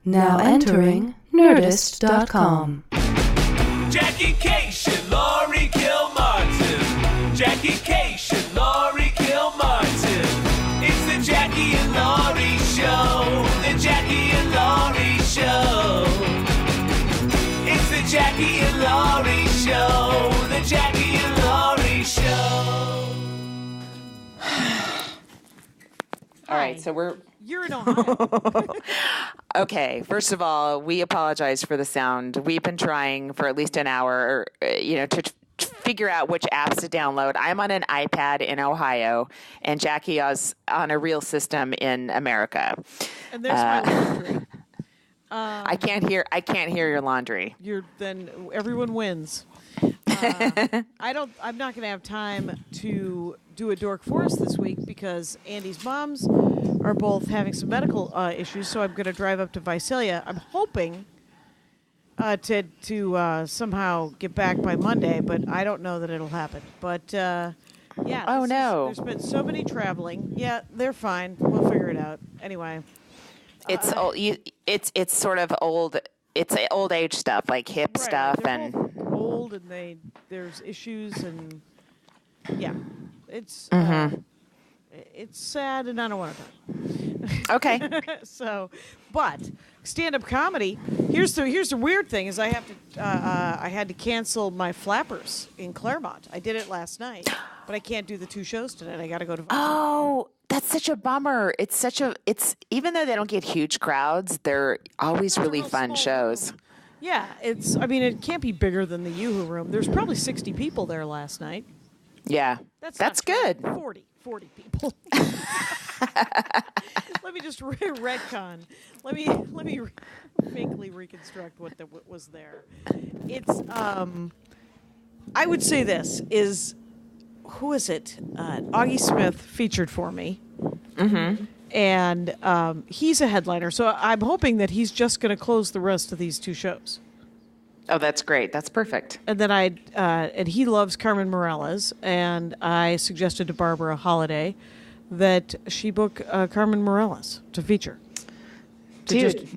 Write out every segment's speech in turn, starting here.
Now entering Nerdist.com. Jackie Cation, Laurie Kilmartin. Jackie Cation, Laurie Kilmartin. It's the Jackie and Laurie Show. The Jackie and Laurie Show. It's the Jackie and Laurie Show. The Jackie and Laurie Show. All right, so You're in Ohio. okay. First of all, we apologize for the sound. We've been trying for at least an hour, to figure out which apps to download. I'm on an iPad in Ohio, and Jackie is on a real system in America. And there's my laundry. I can't hear your laundry. Then everyone wins. I'm not going to have time to do a Dork Forest this week because Andy's moms are both having some medical issues, so I'm going to drive up to Visalia. I'm hoping to somehow get back by Monday, but I don't know that it'll happen. But yeah. Oh no! There's been so many traveling. Yeah, they're fine. We'll figure it out. Anyway, it's old. It's sort of old. It's old age stuff, like hip right, stuff, they're and both old, and there's issues, and yeah, it's it's sad, and I don't want to talk. okay. So, but stand-up comedy. Here's the weird thing: is I had to cancel my Flappers in Claremont. I did it last night, but I can't do the 2 shows tonight. I got to go to. Oh, that's such a bummer. It's even though they don't get huge crowds, they're always really fun shows. Room. Yeah, it can't be bigger than the Yoo-Hoo Room. There's probably 60 people there last night. Yeah. That's good. 40 people. Let me just retcon. Let me fakely reconstruct what was there. It's I would say this is, who is it? Augie Smith featured for me. Mm-hmm. And he's a headliner, so I'm hoping that he's just going to close the rest of these 2 shows. Oh, that's great. That's perfect. And then and he loves Carmen Morales, and I suggested to Barbara Holiday that she book Carmen Morales to feature. Dude,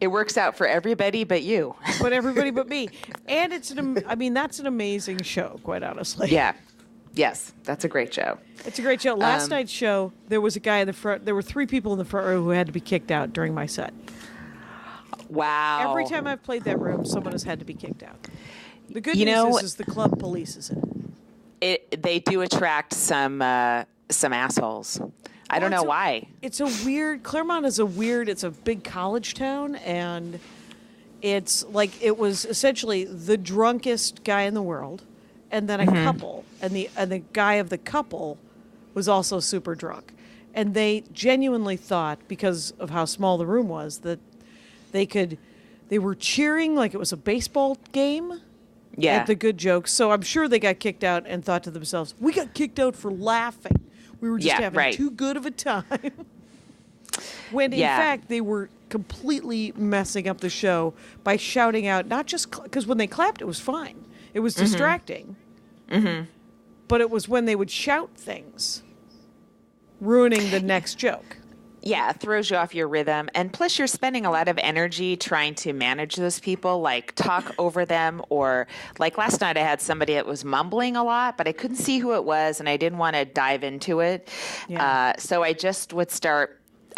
it works out for everybody but you. But everybody but me. And that's an amazing show, quite honestly. Yeah. Yes, that's a great show. It's a great show. Last night's show, there was a guy in the front. There were 3 people in the front row who had to be kicked out during my set. Wow. Every time I've played that room, someone has had to be kicked out. The good news is the club polices it. They do attract some assholes. I don't know why. It's a weird. Claremont is it's a big college town, and it's like it was essentially the drunkest guy in the world, and then a couple, and the guy of the couple was also super drunk, and they genuinely thought, because of how small the room was, that they were cheering like it was a baseball game. Yeah. At the good jokes. So I'm sure they got kicked out and thought to themselves, we got kicked out for laughing. We were just having too good of a time. When in fact they were completely messing up the show by shouting out, not just because when they clapped it was fine. It was distracting. Mm-hmm. But it was when they would shout things, ruining the next joke. Yeah, it throws you off your rhythm. And plus, you're spending a lot of energy trying to manage those people, like talk over them. Or like last night, I had somebody that was mumbling a lot, but I couldn't see who it was, and I didn't want to dive into it. Yeah. So I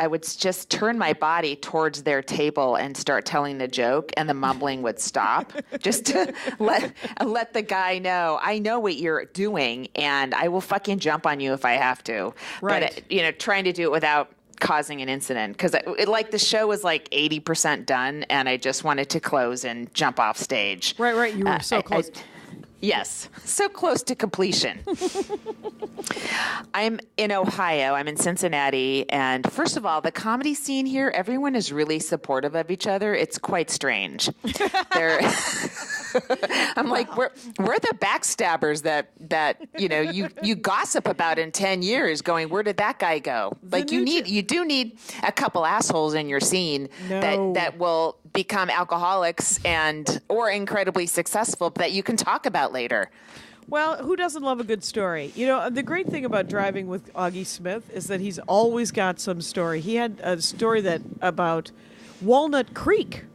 would just turn my body towards their table and start telling the joke, and the mumbling would stop, just to let the guy know, I know what you're doing, and I will fucking jump on you if I have to. Right. But, trying to do it without causing an incident, because the show was like 80% done, and I just wanted to close and jump off stage. Right. You were so close. Yes, so close to completion. I'm in Ohio. I'm in Cincinnati. And first of all, the comedy scene here, everyone is really supportive of each other. It's quite strange. I'm like, we're the backstabbers that you gossip about in 10 years going, where did that guy go? Like you do need a couple assholes in your scene that will become alcoholics or incredibly successful that you can talk about later. Well, who doesn't love a good story? You know, the great thing about driving with Augie Smith is that he's always got some story. He had a story about Walnut Creek.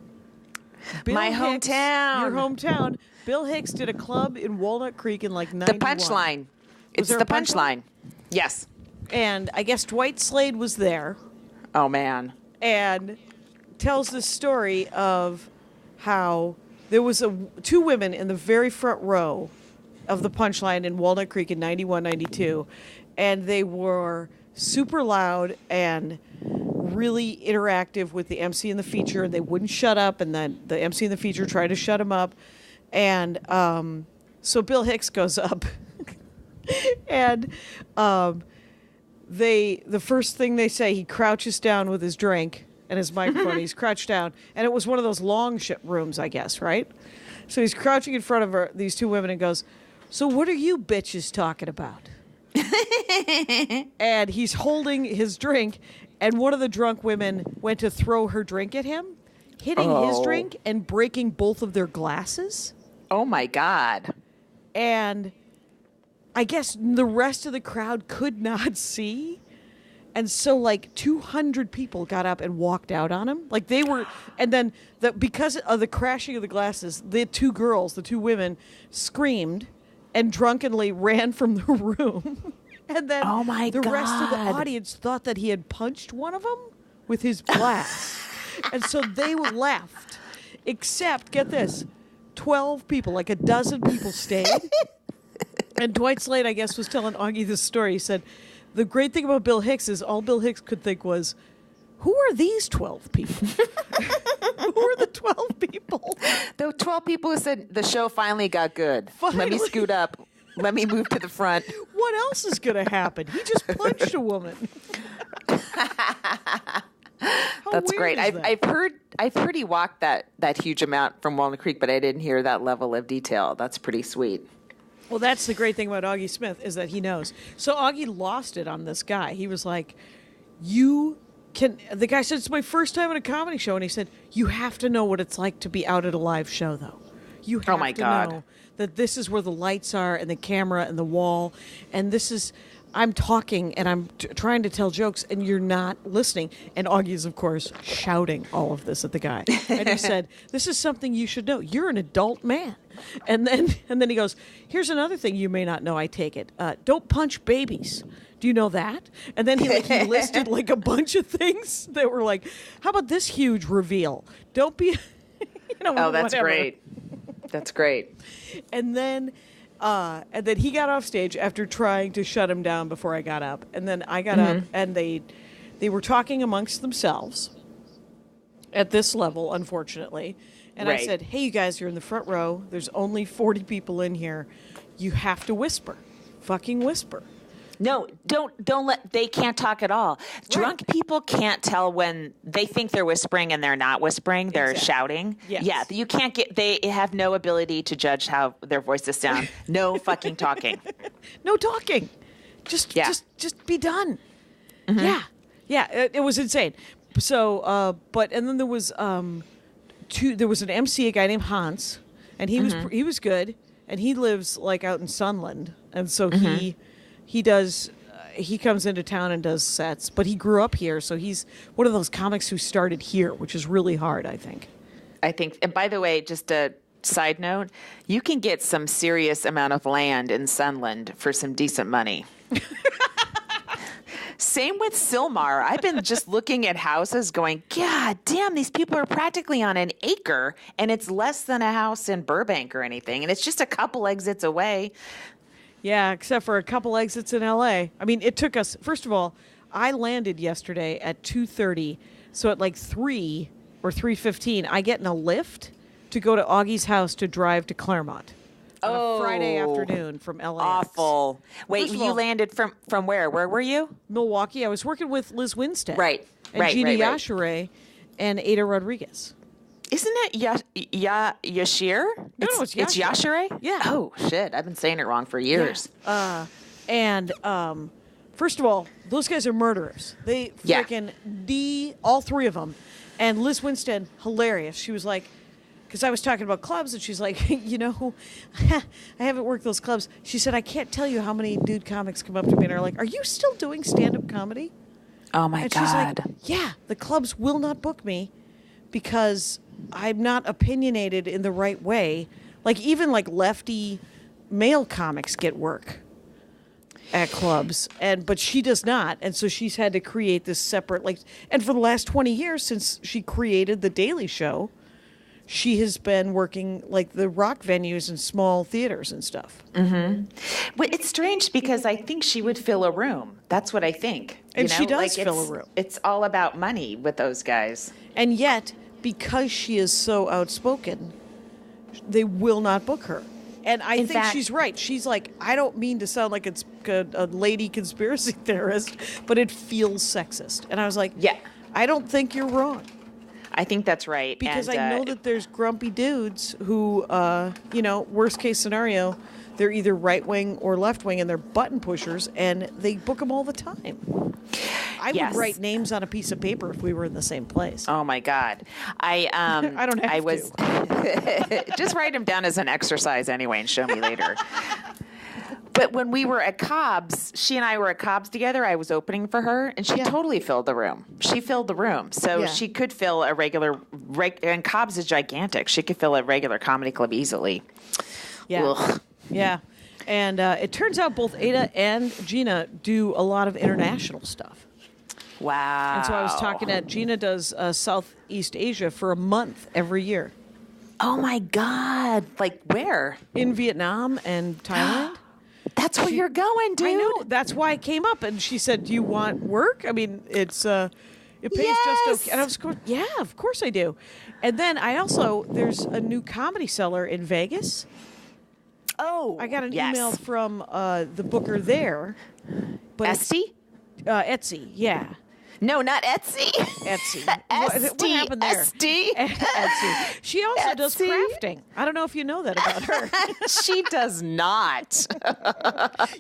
My hometown. Your hometown. Bill Hicks did a club in Walnut Creek in like 91. The punchline. It's the punchline. Yes. And I guess Dwight Slade was there. Oh, man. And tells this story of how there was two women in the very front row of the punchline in Walnut Creek in 91, 92. And they were super loud and really interactive with the MC in the feature. They wouldn't shut up, and then the MC in the feature tried to shut them up. And so Bill Hicks goes up. And the first thing they say, he crouches down with his drink and his microphone. He's crouched down, and it was one of those long rooms, I guess, right? So he's crouching in front of these two women and goes, "So what are you bitches talking about?" And he's holding his drink, and one of the drunk women went to throw her drink at him, hitting his drink and breaking both of their glasses. Oh, my God. And I guess the rest of the crowd could not see. And so, like, 200 people got up and walked out on him. Like, they were, and then because of the crashing of the glasses, the two women, screamed and drunkenly ran from the room. And then the rest of the audience thought that he had punched one of them with his glass. And so they laughed. Except, get this, 12 people, like a dozen people stayed. And Dwight Slade, I guess, was telling Augie this story. He said, the great thing about Bill Hicks is all Bill Hicks could think was, who are these 12 people? Who are the 12 people? The 12 people who said the show finally got good. Let me scoot up. Let me move to the front. What else is going to happen? He just punched a woman. That's great. I've heard he walked that huge amount from Walnut Creek, but I didn't hear that level of detail. That's pretty sweet. Well, that's the great thing about Augie Smith is that he knows. So Augie lost it on this guy. He was like, the guy said, it's my first time at a comedy show. And he said, you have to know what it's like to be out at a live show, though. You have to know that this is where the lights are and the camera and the wall. And I'm talking and I'm trying to tell jokes and you're not listening. And Augie is, of course, shouting all of this at the guy. And he said, this is something you should know. You're an adult man. And then he goes, here's another thing you may not know, I take it. Don't punch babies. Do you know that? And then he listed like a bunch of things that were like, how about this huge reveal? Don't be, that's whatever. Great. That's great. And then he got off stage after trying to shut him down before I got up. And then I got up and they were talking amongst themselves at this level, unfortunately. And I said, hey, you guys, you're in the front row. There's only 40 people in here. You have to whisper. Fucking whisper. No, they can't talk at all. Right. Drunk people can't tell when they think they're whispering and they're not whispering. They're shouting. Yes. Yeah, you can't they have no ability to judge how their voices sound. No fucking talking. No talking. Just be done. Mm-hmm. Yeah. It was insane. So, and then there was, there was an MC, a guy named Hans, and he was good, and he lives like out in Sunland, and so he comes into town and does sets, but he grew up here, so he's one of those comics who started here, which is really hard, I think. And by the way, just a side note, you can get some serious amount of land in Sunland for some decent money. Same with Sylmar. I've been just looking at houses going, God damn, these people are practically on an acre, and it's less than a house in Burbank or anything, and it's just a couple exits away. Yeah, except for a couple exits in L.A. I mean, it took us, first of all, I landed yesterday at 2:30, so at like 3 or 3:15, I get in a lift to go to Augie's house to drive to Claremont. On a Friday afternoon from LAX. Awful. Wait, you landed from where? Where were you? Milwaukee. I was working with Liz Winstead. Right. And Gina Yashere and Ada Rodriguez. Isn't it Yashir? No, it's Yashere. It's Yashere? Yeah. Oh, shit. I've been saying it wrong for years. Yeah. First of all, those guys are murderers. They freaking all three of them. And Liz Winstead, hilarious. She was like, because I was talking about clubs, and she's like, I haven't worked those clubs. She said, I can't tell you how many dude comics come up to me and are like, are you still doing stand-up comedy? Oh, my and God. She's like, yeah, the clubs will not book me because I'm not opinionated in the right way. Like, even like lefty male comics get work at clubs, but she does not, and so she's had to create this separate, and for the last 20 years since she created The Daily Show, she has been working like the rock venues and small theaters and stuff. Mm-hmm. Well, it's strange because I think she would fill a room. That's what I think. And she does fill a room. It's all about money with those guys. And yet, because she is so outspoken, they will not book her. And I think she's right. She's like, I don't mean to sound like it's a lady conspiracy theorist, but it feels sexist. And I was like, yeah, I don't think you're wrong. I think that's right. Because I know that there's grumpy dudes who, worst case scenario, they're either right wing or left wing, and they're button pushers, and they book them all the time. I would write names on a piece of paper if we were in the same place. Oh my God, I don't have to. Just write them down as an exercise anyway, and show me later. But when we were at Cobb's, she and I were at Cobb's together. I was opening for her, and she totally filled the room. She filled the room, so she could fill a regular. And Cobb's is gigantic. She could fill a regular comedy club easily. Yeah, Ugh. yeah. And it turns out both Ada and Gina do a lot of international stuff. Wow. And so I was talking at Gina does Southeast Asia for a month every year. Oh my God! Like where? In Vietnam and Thailand. That's where you're going, dude. I know. That's why I came up, and she said, "Do you want work?" I mean, it pays just okay. And I was going, "Yeah, of course I do." And then there's a new Comedy Cellar in Vegas. Oh, I got an email from the booker there. But Etsy? Etsy, yeah. No, not Etsy. Etsy. What happened there? Etsy. She also does crafting. I don't know if you know that about her. She does not.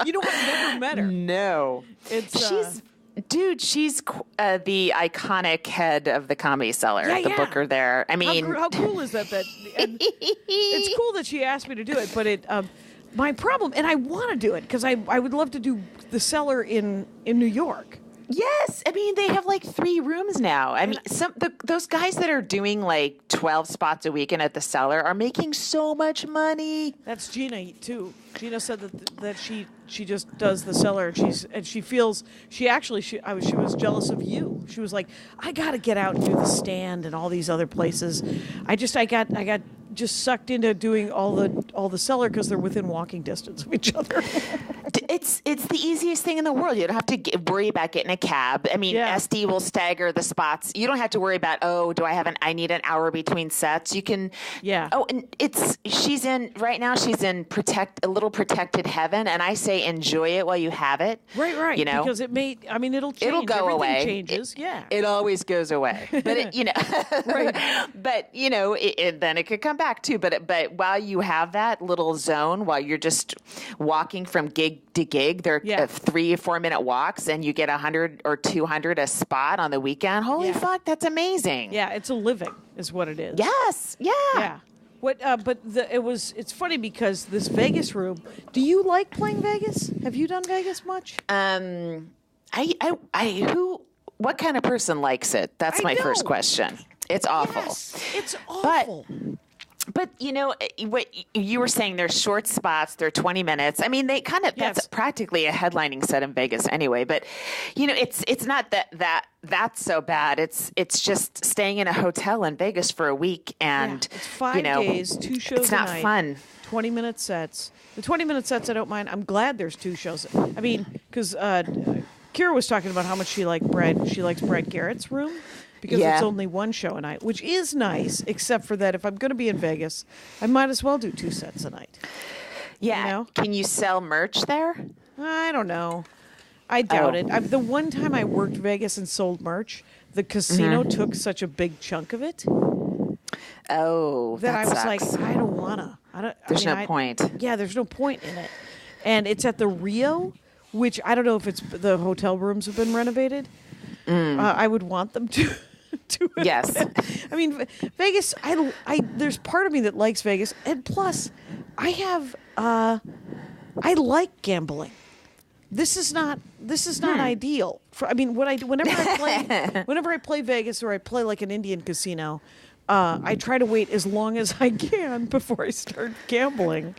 You know, I've never met her. No. She's the iconic head of the Comedy Cellar, the booker there. I mean, how cool is that? It's cool that she asked me to do it, but my problem, and I want to do it because I would love to do the Cellar in New York. Yes, I mean they have like 3 rooms now. I mean, those guys that are doing like 12 spots a weekend at the Cellar are making so much money. That's Gina too. Gina said that she just does the Cellar, and she feels she was jealous of you. She was like, I got to get out and do the Stand and all these other places. I got just sucked into doing all the Cellar because they're within walking distance of each other. It's the easiest thing in the world. You don't have to worry about getting a cab. I mean, SD will stagger the spots. You don't have to worry about, I need an hour between sets. You can, Oh, and she's in a little protected heaven, and I say enjoy it while you have it. Right. You know, because it'll change. It'll go Everything away. Changes. It always goes away. But right. But then it could come back too. But while you have that little zone, while you're just walking from gig to gig, they're 3 or 4 minute walks, and you get 100 or 200 a spot on the weekend. Holy fuck, that's amazing. Yeah, it's a living, is what it is. Yes, yeah. It's funny because this Vegas room. Do you like playing Vegas? Have you done Vegas much? What kind of person likes it? That's my first question. It's awful. Yes, it's awful. But what you were saying, they're short spots. They're 20 minutes. I mean, that's practically a headlining set in Vegas anyway. But it's not that's so bad. It's just staying in a hotel in Vegas for a week, and it's 5 days, 2 shows. It's not a night, fun. 20-minute sets. The 20-minute sets I don't mind. I'm glad there's 2 shows. I mean, because Kira was talking about how much she likes Brad Garrett's room. Because it's only 1 show a night, which is nice, except for that if I'm going to be in Vegas, I might as well do 2 sets a night. Yeah. You know? Can you sell merch there? I don't know. I doubt it. The one time I worked Vegas and sold merch, the casino took such a big chunk of it. Oh, that I was sucks. like, I don't want to. There's no point. Yeah, there's no point in it. And it's at the Rio, which I don't know if the hotel rooms have been renovated. I would want them to to it. Yes. I mean, Vegas, there's part of me that likes Vegas. And plus, I like gambling. This is not ideal. Whenever I play Vegas or I play like an Indian casino, I try to wait as long as I can before I start gambling,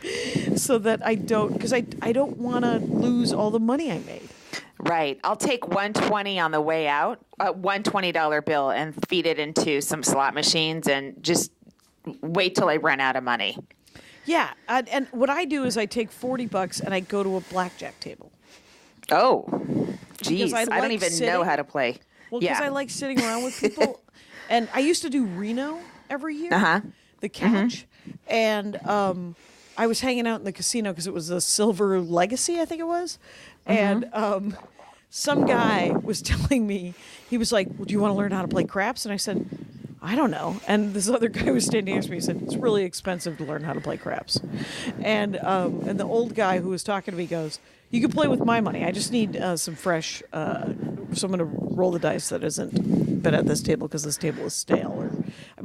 so that I don't want to lose all the money I made. Right. I'll take $120 on the way out, $120 bill, and feed it into some slot machines and just wait till I run out of money. Yeah, and what I do is I take $40 and I go to a blackjack table. Oh, geez. I don't even know how to play. Well, because I like sitting around with people. And I used to do Reno every year, the catch. And I was hanging out in the casino because it was a Silver Legacy, I think it was. And some guy was telling me, he was like, well, do you want to learn how to play craps? And I said, I don't know. And this other guy was standing next to me. He said, it's really expensive to learn how to play craps. And the old guy who was talking to me goes, you can play with my money. I just need some fresh, someone to roll the dice that hasn't been at this table because this table is stale. Or,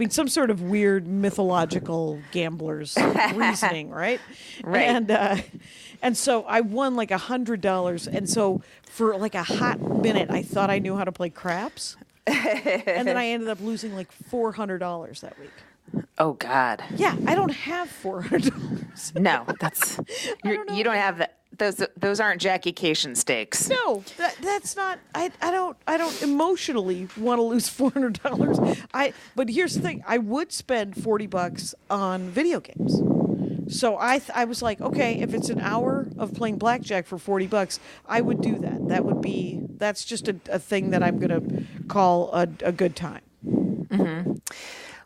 some sort of weird mythological gambler's reasoning, right? Right. And so I won like $100. And so for like a hot minute, I thought I knew how to play craps. And then I ended up losing like $400 that week. Oh, God. Yeah, I don't have $400. No, you don't have that. Those aren't Jackie Cation stakes. No, that's not. I don't emotionally want to lose $400. But here's the thing: I would spend $40 on video games. So I was like, okay, if it's an hour of playing blackjack for $40, I would do that. That's just a thing that I'm gonna call a good time. Mm-hmm.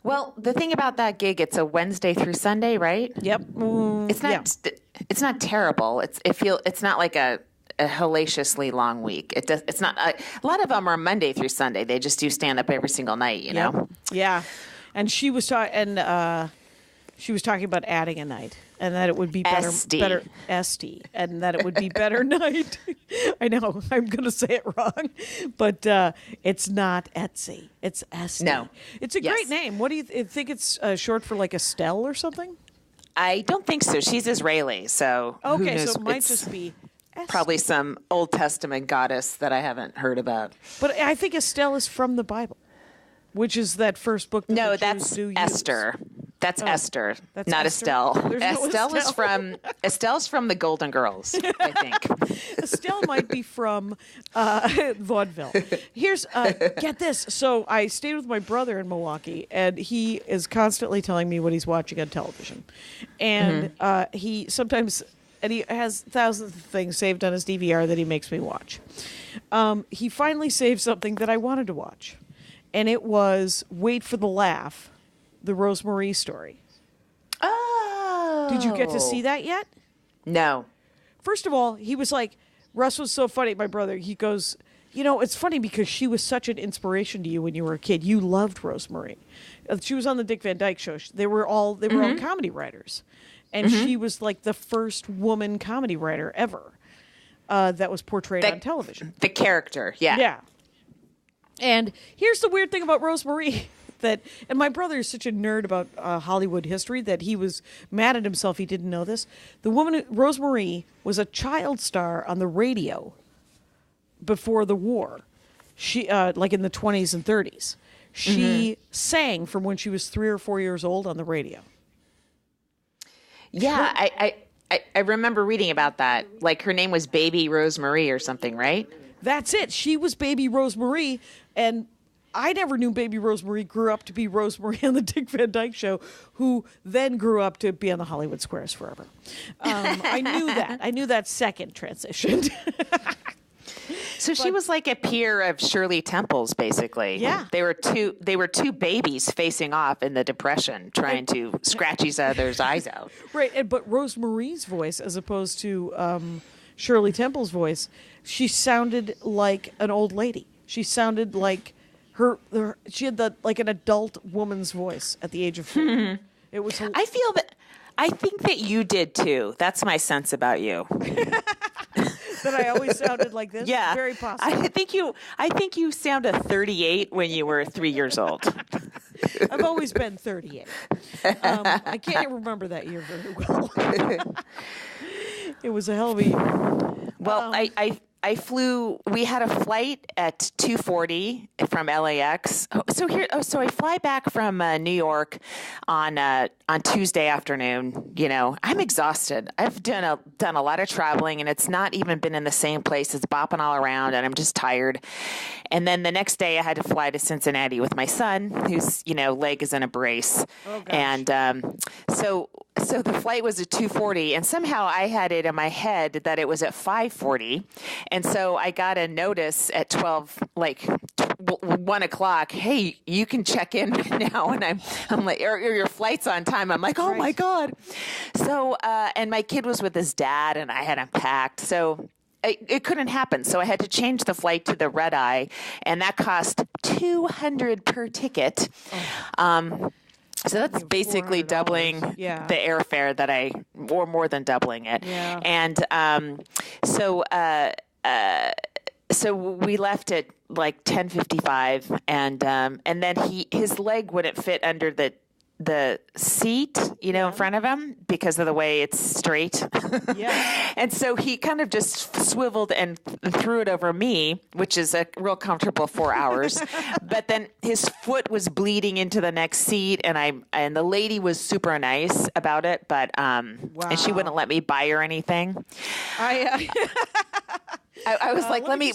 Well, the thing about that gig, it's a Wednesday through Sunday, right? Yep. It's not. Yeah. It's not terrible. It's not like a hellaciously long week. It's not. A lot of them are Monday through Sunday. They just do stand up every single night. You know. Yeah. And she was talking about adding a night, and that it would be better SD, and that it would be better night. I know I'm going to say it wrong, but it's not Etsy. It's SD. No, it's a great name. What do you think? It's short for like Estelle or something? I don't think so. She's Israeli, so who knows? So it might just be Esther. Probably some Old Testament goddess that I haven't heard about. But I think Estelle is from the Bible, which is that first book. That that's Esther. That's Esther, that's not Esther? Estelle. Estelle's from the Golden Girls, I think. Estelle might be from vaudeville. Here's get this. So I stayed with my brother in Milwaukee, and he is constantly telling me what he's watching on television, and he has thousands of things saved on his DVR that he makes me watch. He finally saved something that I wanted to watch, and it was Wait for the Laugh. The Rosemarie story. Oh. Did you get to see that yet? No. First of all, he was like, Russ was so funny, my brother. He goes, it's funny because she was such an inspiration to you when you were a kid. You loved Rosemarie. She was on the Dick Van Dyke Show. They were all comedy writers. And she was like the first woman comedy writer ever that was portrayed on television. The character, yeah. Yeah. And here's the weird thing about Rosemarie. And my brother is such a nerd about Hollywood history that he was mad at himself he didn't know this. The woman, Rosemarie, was a child star on the radio before the war. She, like in the 20s and 30s. She sang from when she was 3 or 4 years old on the radio. Yeah, I remember reading about that. Like her name was Baby Rosemarie or something, right? That's it. She was Baby Rosemarie, and I never knew Baby Rosemarie grew up to be Rosemarie on the Dick Van Dyke Show, who then grew up to be on the Hollywood Squares forever. I knew that. I knew that second transition. So she was like a peer of Shirley Temple's, basically. Yeah. They were two babies facing off in the Depression, trying to scratch each other's eyes out. Right, but Rosemarie's voice, as opposed to Shirley Temple's voice, she sounded like an old lady. She sounded like she had an adult woman's voice at the age of 4. It was. I think that you did too. That's my sense about you. That I always sounded like this? Yeah. Very possible. I think you sounded 38 when you were 3 years old. I've always been 38. I can't remember that year very well. It was a hell of a year. Well, I flew. We had a flight at 2:40 from LAX. So I fly back from New York on Tuesday afternoon. You know, I'm exhausted. I've done a lot of traveling, and it's not even been in the same place. It's bopping all around, and I'm just tired. And then the next day, I had to fly to Cincinnati with my son, whose leg is in a brace. Oh, gosh. And so the flight was at 2:40, and somehow I had it in my head that it was at 5:40, and so I got a notice at 1 o'clock. Hey, you can check in now, and I'm like, your flight's on time. I'm like, oh my God. So and my kid was with his dad, and I had unpacked, so it couldn't happen. So I had to change the flight to the red eye, and that cost $200 per ticket. So that's basically doubling the airfare or more than doubling it. Yeah. And so we left at like 10:55, and then his leg wouldn't fit under the seat, in front of him because of the way it's straight. Yeah. And so he kind of just swiveled and threw it over me, which is a real comfortable 4 hours. But then his foot was bleeding into the next seat, and the lady was super nice about it, but and she wouldn't let me buy her anything. I was like, let me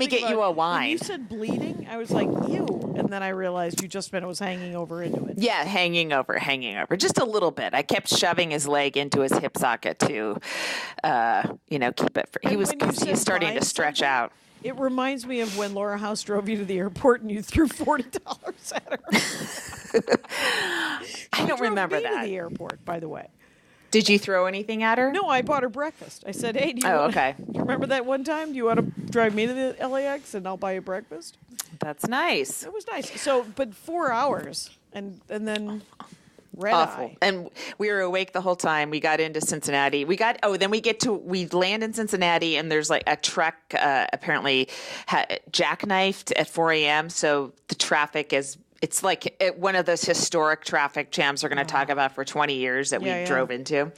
get you a wine. When you said bleeding, I was like, ew. And then I realized you just meant it was hanging over into it. Yeah, hanging over, just a little bit. I kept shoving his leg into his hip socket to, keep it. He was starting to stretch out. It reminds me of when Laura House drove you to the airport and you threw $40 at her. I don't remember that. To the airport, by the way. Did you throw anything at her? No, I bought her breakfast. I said, hey, do you remember that one time? Do you want to drive me to the LAX and I'll buy you breakfast? That's nice. It was nice. So, but 4 hours and then red awful. eye. And we were awake the whole time. We got into Cincinnati. We land in Cincinnati, and there's like a truck apparently jackknifed at 4 a.m. So the traffic it's like one of those historic traffic jams we're going to talk about for 20 years that we drove into.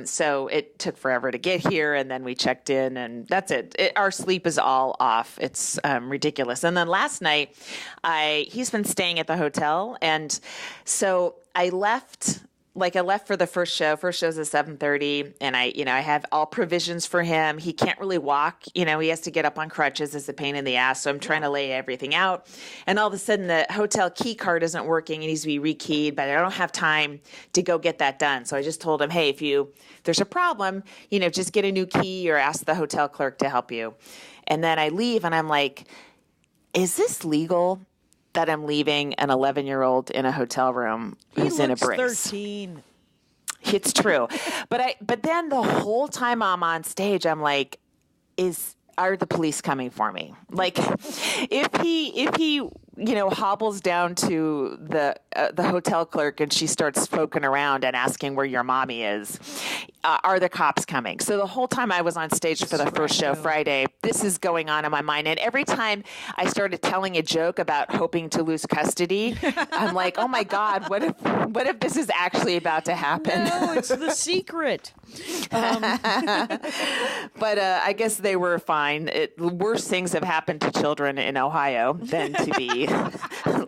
So it took forever to get here, and then we checked in, and that's it. Our sleep is all off. It's ridiculous. And then last night, he's been staying at the hotel, and so I left for the first show. First show's at 7:30, and I have all provisions for him. He can't really walk. He has to get up on crutches. It's a pain in the ass. So I'm trying to lay everything out. And all of a sudden, the hotel key card isn't working. It needs to be rekeyed, but I don't have time to go get that done. So I just told him, hey, if there's a problem, just get a new key or ask the hotel clerk to help you. And then I leave, and I'm like, is this legal? That I'm leaving an 11-year-old in a hotel room who's in a brace. 13. It's true. But then the whole time I'm on stage, I'm like, are the police coming for me? Like, if he hobbles down to the hotel clerk and she starts poking around and asking where your mommy is, are the cops coming? So the whole time I was on stage for the first show Friday, this is going on in my mind. And every time I started telling a joke about hoping to lose custody, I'm like, oh my God, what if this is actually about to happen? No, it's the secret. But I guess they were fine. Worse things have happened to children in Ohio than to be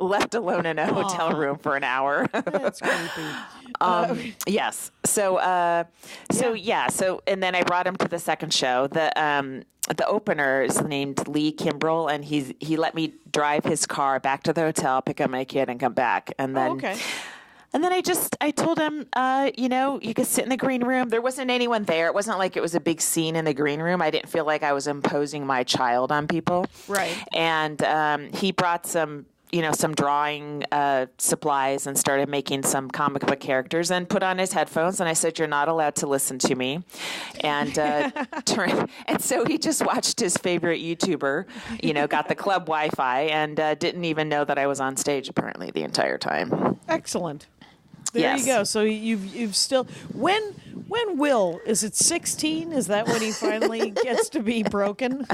left alone in a hotel room for an hour. That's creepy. Yes. So and then I brought him to the second show. The opener is named Lee Kimbrell, and he let me drive his car back to the hotel, pick up my kid, and come back. And then And then I told him, you could sit in the green room. There wasn't anyone there. It wasn't like it was a big scene in the green room. I didn't feel like I was imposing my child on people. Right. And he brought some drawing supplies and started making some comic book characters and put on his headphones. And I said, you're not allowed to listen to me. And and so he just watched his favorite YouTuber, got the club Wi-Fi and didn't even know that I was on stage apparently the entire time. Excellent. There you go. So you've still when Will, is it 16? Is that when he finally gets to be broken?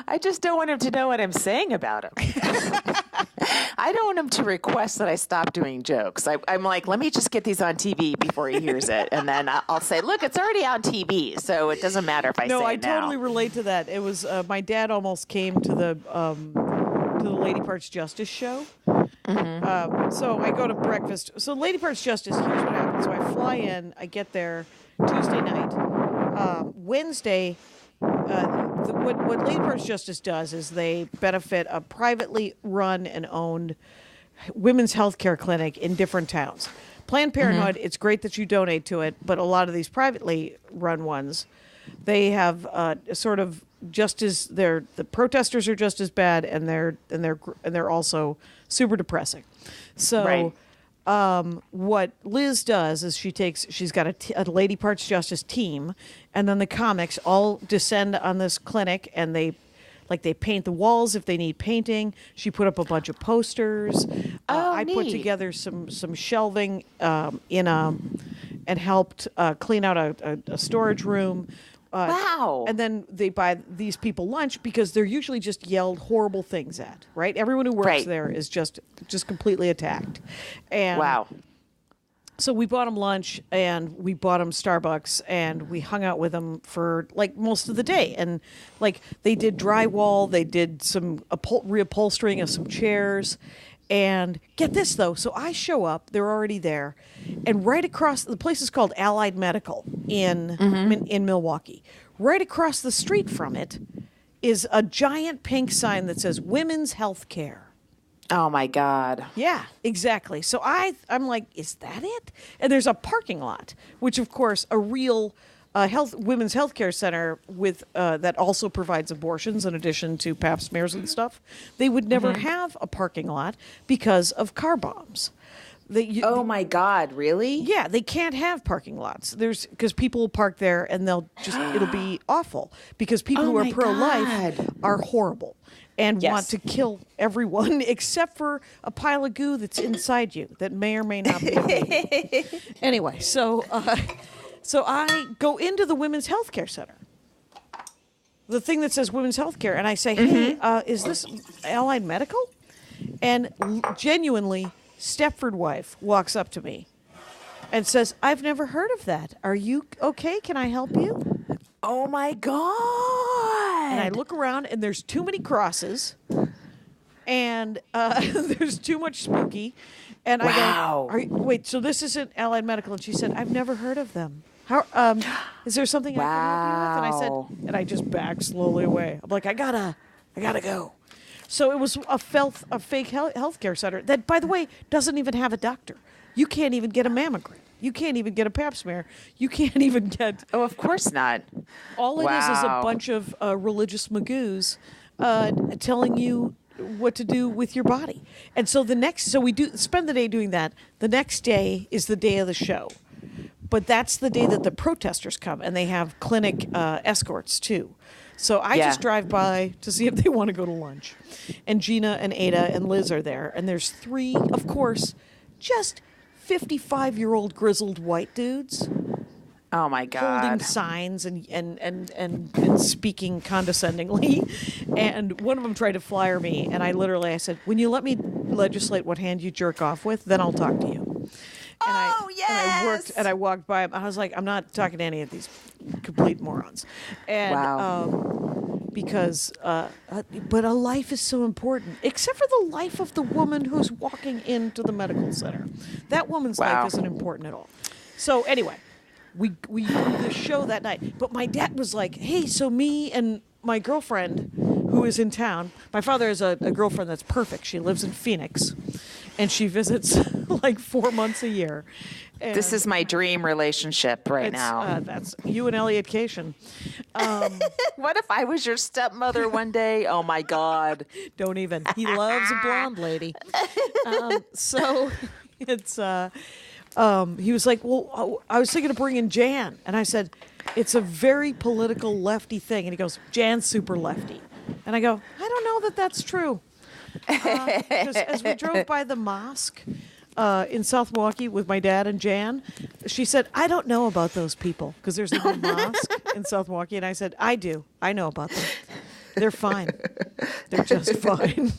I just don't want him to know what I'm saying about him. I don't want him to request that I stop doing jokes. I'm like, let me just get these on TV before he hears it. And then I'll say, look, it's already on TV, so it doesn't matter if I say it now. No, I totally relate to that. It was my dad almost came to the Lady Parts Justice show. Mm-hmm. So I go to breakfast. So Lady Parts Justice, here's what happens. So I fly in, I get there Tuesday night. Wednesday, what Lady Parts Justice does is they benefit a privately run and owned women's health care clinic in different towns. Planned Parenthood, it's great that you donate to it, but a lot of these privately run ones, they have sort of just as the protesters are just as bad, and they're also super depressing. So what Liz does is she's got a Lady Parts Justice team, and then the comics all descend on this clinic, and they paint the walls if they need painting. She put up a bunch of posters. I put together some shelving and helped clean out a storage room. Wow. And then they buy these people lunch because they're usually just yelled horrible things at, right? Everyone who works there is just completely attacked. And wow. So we bought them lunch, and we bought them Starbucks, and we hung out with them for like most of the day. And like they did drywall, they did some reupholstering of some chairs. And get this though, so I show up, they're already there, and right across, the place is called Allied Medical in Milwaukee. Right across the street from it is a giant pink sign that says Women's Health Care. Oh my God. Yeah, exactly. So I'm like, is that it? And there's a parking lot, which of course a real women's health care center with that also provides abortions in addition to pap smears and stuff. They would never have a parking lot because of car bombs. Oh my God, really? Yeah, they can't have parking lots. Because people will park there and it'll be awful because people who are pro-life are horrible and want to kill everyone except for a pile of goo that's inside you that may or may not be a baby. Anyway, so I go into the Women's Health Care Center, the thing that says Women's Health Care, and I say, hey, is this Allied Medical? And genuinely, Stepford wife walks up to me and says, I've never heard of that. Are you okay? Can I help you? Oh, my God. And I look around, and there's too many crosses, and there's too much spooky. And I go, wait, so this isn't Allied Medical? And she said, I've never heard of them. How, is there something I can help you with? And I said, and I just backed slowly away. I'm like, I gotta go. So it was a fake healthcare center that, by the way, doesn't even have a doctor. You can't even get a mammogram. You can't even get a pap smear. You can't even get. Oh, of course not. All it is a bunch of religious magoos telling you what to do with your body. And so we spend the day doing that. The next day is the day of the show. But that's the day that the protesters come, and they have clinic escorts too. So I just drive by to see if they want to go to lunch. And Gina and Ada and Liz are there. And there's 3, of course, just 55-year-old grizzled white dudes. Oh my God. Holding signs and speaking condescendingly. And one of them tried to flyer me, and I said, when you let me legislate what hand you jerk off with, then I'll talk to you. And I walked by him. I was like, I'm not talking to any of these complete morons. And because but a life is so important, except for the life of the woman who's walking into the medical center. That woman's life isn't important at all. So anyway, we do the show that night. But my dad was like, hey, so me and my girlfriend who is in town, my father has a girlfriend that's perfect. She lives in Phoenix. And she visits like 4 months a year. And this is my dream relationship right now. That's you and Elliot Cation. What if I was your stepmother one day? Oh, my God. Don't even. He loves a blonde lady. So it's, he was like, well, I was thinking of bringing Jan. And I said, it's a very political lefty thing. And he goes, Jan's super lefty. And I go, I don't know that that's true. Because as we drove by the mosque in South Milwaukee with my dad and Jan, she said, I don't know about those people, because there's a new mosque in South Milwaukee. And I said, I do. I know about them. They're fine. They're just fine.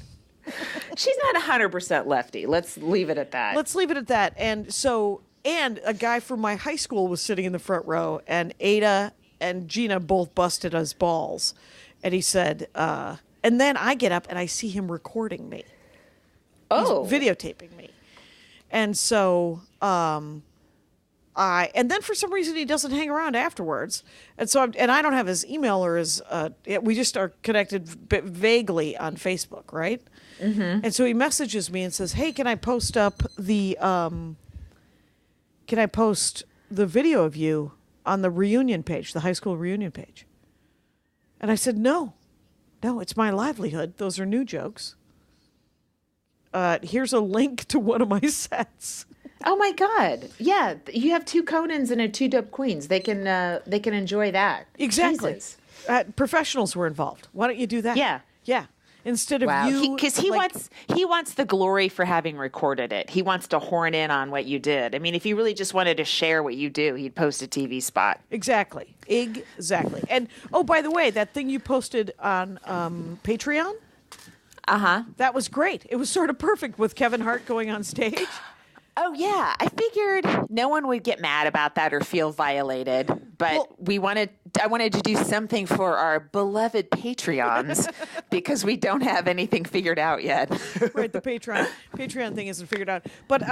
She's not 100% lefty. Let's leave it at that. Let's leave it at that. And so, and a guy from my high school was sitting in the front row, and Ada and Gina both busted us balls. And he said, and then I get up and I see him recording me. Oh. He's videotaping me. And so, and then for some reason he doesn't hang around afterwards. And so, and I don't have his email or his, we just are connected vaguely on Facebook, right? Mm-hmm. And so he messages me and says, hey, can I post up the video of you on the reunion page, the high school reunion page? And I said, no, it's my livelihood. Those are new jokes. Here's a link to one of my sets. Oh my God! Yeah, you have 2 Conans and 2 Dope Queens. They can enjoy that. Exactly. Professionals were involved. Why don't you do that? Yeah. Instead of you, because he wants the glory for having recorded it. He wants to horn in on what you did. I mean, if he really just wanted to share what you do, he'd post a TV spot. Exactly. And oh, by the way, that thing you posted on Patreon. That was great. It was sort of perfect with Kevin Hart going on stage. Oh, yeah. I figured no one would get mad about that or feel violated, but I wanted to do something for our beloved Patreons because we don't have anything figured out yet. Right, the Patreon thing isn't figured out. But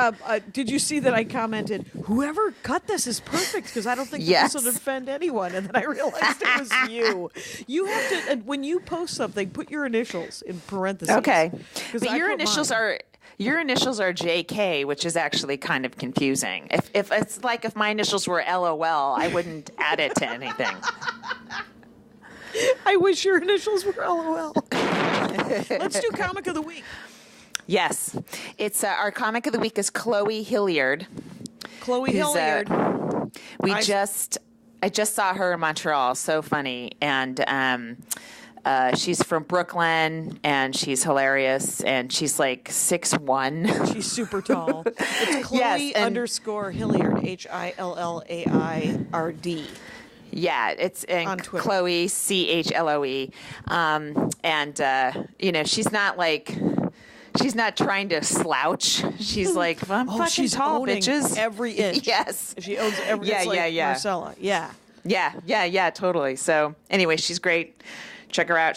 did you see that I commented, whoever cut this is perfect, because I don't think this would offend anyone. And then I realized it was you. You have to, and when you post something, put your initials in parentheses. Okay. But your initials are JK, which is actually kind of confusing. If it's like if my initials were LOL, I wouldn't add it to anything. I wish your initials were LOL. Let's do Comic of the Week. Yes. It's our Comic of the Week is Chloe Hilliard. Chloe Hilliard. I just saw her in Montreal. So funny. And she's from Brooklyn, and she's hilarious, and she's like 6'1". She's super tall. It's Chloe _ Hilliard, HILLAIRD. Yeah, it's on Twitter. Chloe CHLOE, and she's not trying to slouch. She's like, I'm fucking tall, bitches. Every inch. Yes, she owns every. Yeah. Marcella. Yeah, totally. So anyway, she's great. Check her out.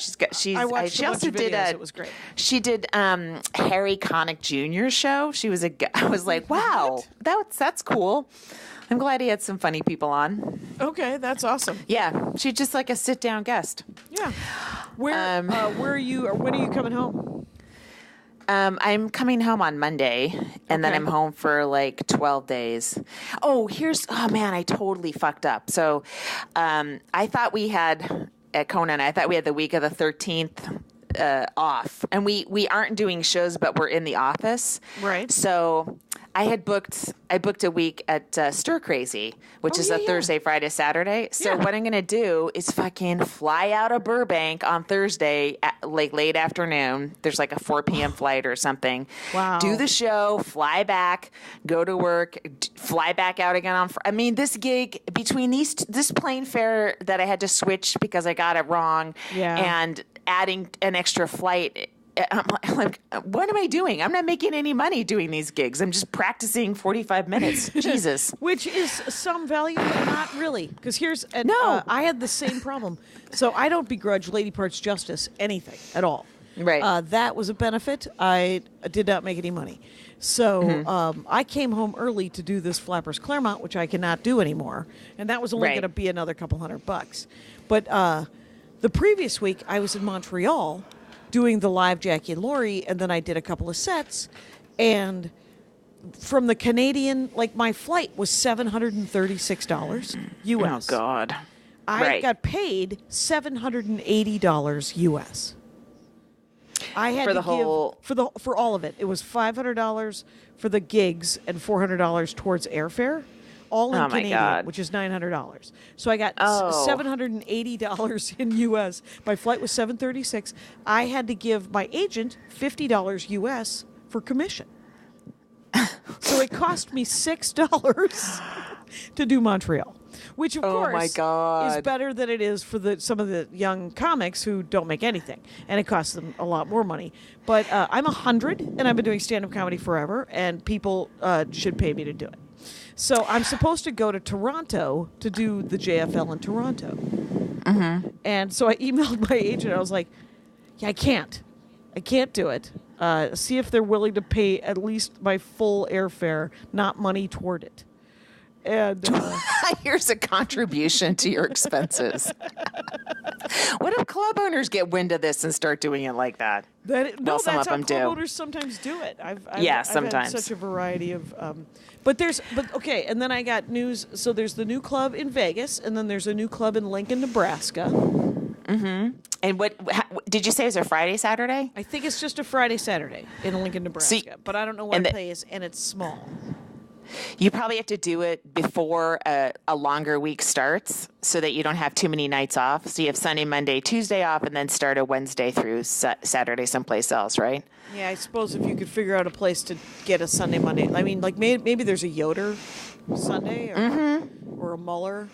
I watched she a also bunch of videos. It was great. She did Harry Connick Jr.'s show. She was I was like, wow, that's cool. I'm glad he had some funny people on. Okay, that's awesome. Yeah, she's just like a sit-down guest. Yeah. Where are you? Or when are you coming home? I'm coming home on Monday, and then I'm home for like 12 days. Oh man, I totally fucked up. So I thought we had, at Conan, I thought we had the week of the 13th off. And we aren't doing shows, but we're in the office. Right. So I booked a week at Stir Crazy, which is a Thursday, Friday, Saturday. So what I'm going to do is fucking fly out of Burbank on Thursday at like late afternoon. There's like a 4 p.m. flight or something. Wow. Do the show, fly back, go to work, fly back out again on this gig, between this plane fare that I had to switch because I got it wrong, and adding an extra flight, I'm like, what am I doing? I'm not making any money doing these gigs. I'm just practicing 45 minutes. Jesus. Which is some value, but not really. Because I had the same problem. So I don't begrudge Lady Parts Justice anything at all. Right. That was a benefit. I did not make any money. So I came home early to do this Flappers Claremont, which I cannot do anymore. And that was only going to be another couple $100. But the previous week, I was in Montreal doing the live Jackie and Laurie, and then I did a couple of sets. And from the Canadian, my flight was $736 US. Oh, God. I got paid $780 US. I had for all of it. It was $500 for the gigs and $400 towards airfare. all in Canadian, God. which is $900. So I got $780 in U.S. My flight was $736. I had to give my agent $50 U.S. for commission. So it cost me $6 to do Montreal, which of course is better than it is for some of the young comics who don't make anything, and it costs them a lot more money. But I'm 100, and I've been doing stand-up comedy forever, and people should pay me to do it. So I'm supposed to go to Toronto to do the JFL in Toronto. Mm-hmm. And so I emailed my agent. I was like, yeah, I can't do it. See if they're willing to pay at least my full airfare, not money toward it. And here's a contribution to your expenses. What if club owners get wind of this and start doing it like that? That's how club owners sometimes do it. I've sometimes. had such a variety of. But okay, and then I got news. So there's the new club in Vegas, and then there's a new club in Lincoln, Nebraska. Mm-hmm. And what did you say? Is it Friday, Saturday? I think it's just a Friday, Saturday in Lincoln, Nebraska. But I don't know what place, and it's small. You probably have to do it before a longer week starts so that you don't have too many nights off. So you have Sunday, Monday, Tuesday off, and then start a Wednesday through Saturday someplace else, right? Yeah, I suppose if you could figure out a place to get a Sunday, Monday. I mean, like maybe there's a Yoder Sunday or a Muller.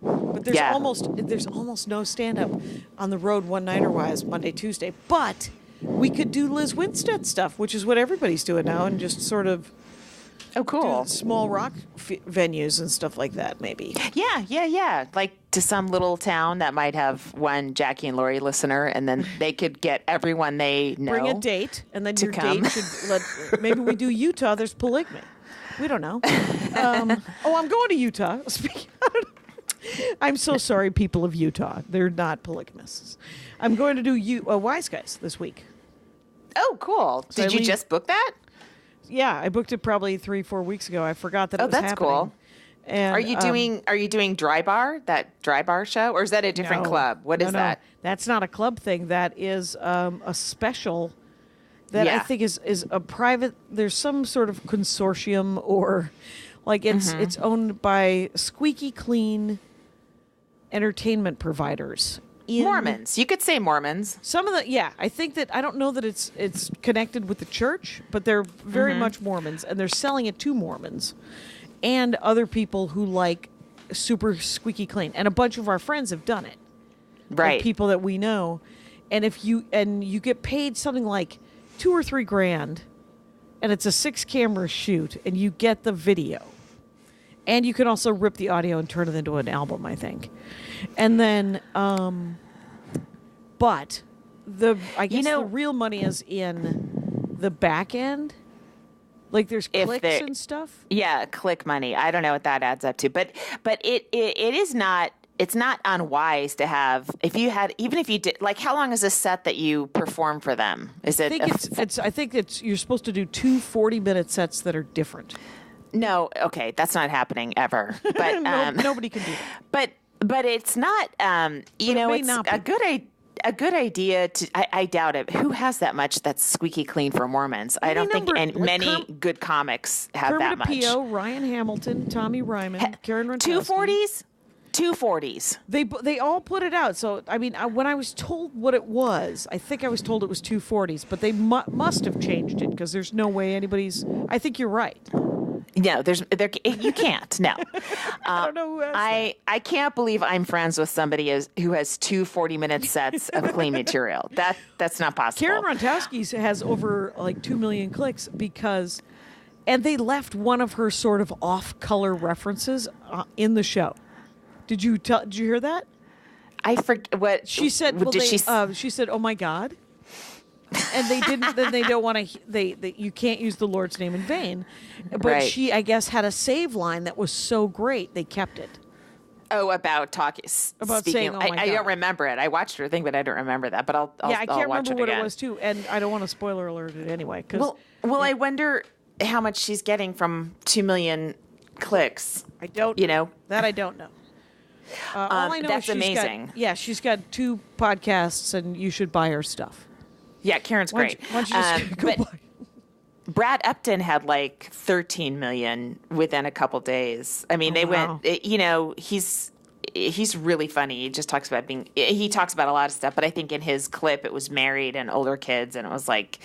But there's almost no stand-up on the road one-nighter-wise Monday, Tuesday. But we could do Liz Winstead stuff, which is what everybody's doing now, and just sort of do small rock venues and stuff like that, maybe. Yeah. Like to some little town that might have one Jackie and Laurie listener, and then they could get everyone they know. Bring a date, and then your come. date should maybe we do Utah. There's polygamy. We don't know. I'm going to Utah. I'm so sorry, people of Utah. They're not polygamists. I'm going to do Wise Guys this week. Oh, cool. So Did you just book that? Yeah, I booked it probably 3-4 weeks ago. I forgot that it was happening. Oh, that's cool. And, are you doing Dry Bar, that Dry Bar show, or is that a different club? What is that? That's not a club thing. That is a special that I think is a private. There's some sort of consortium or like it's owned by squeaky clean entertainment providers. Mormons. You could say Mormons. Some of I think that I don't know that it's connected with the church, but they're very much Mormons, and they're selling it to Mormons and other people who like super squeaky clean. And a bunch of our friends have done it. Right. Like people that we know. And if you get paid something like $2 or $3 grand, and it's a 6-camera shoot, and you get the video. And you can also rip the audio and turn it into an album, I think. And then, but the real money is in the back end. Like there's clicks and stuff. Yeah, click money. I don't know what that adds up to, but it is not. It's not unwise to have even if you did, like, how long is a set that you perform for them? Is it? I think you're supposed to do 2 40-minute sets that are different. No, okay, that's not happening ever. But nobody can do that. But it's not. It's a good idea to. I doubt it. Who has that much that's squeaky clean for Mormons? I don't think many good comics have that much. P.O., Ryan Hamilton, Tommy Ryman, Karen Rentowski. 240s. They all put it out. So I mean, when I was told what it was, I think I was told it was 240s, but they must have changed it because there's no way anybody's. I think you're right. No, you can't. No, I don't know who has that. I can't believe I'm friends with somebody who has 2 40-minute sets of clean material. That's not possible. Karen Rentowski has over like 2 million clicks and they left one of her sort of off-color references in the show. Did you hear that? I forget what she said. Well, she said, "Oh my God." And they didn't. Then they don't want to. You can't use the Lord's name in vain. But she, I guess, had a save line that was so great they kept it. Oh, about talking, about saying, "Oh my God." I don't remember it. I watched her thing, but I don't remember that. But I'll I can't watch remember it again. It was too. And I don't want to spoiler alert it anyway. I wonder how much she's getting from 2 million clicks. I don't. That I don't know. All I know that's is amazing. She's got 2 podcasts, and you should buy her stuff. Yeah, Karen's great. Why don't you just go buy? Brad Upton had like 13 million within a couple days. I mean, they went, he's really funny. He just talks about he talks about a lot of stuff, but I think in his clip it was married and older kids, and it was like,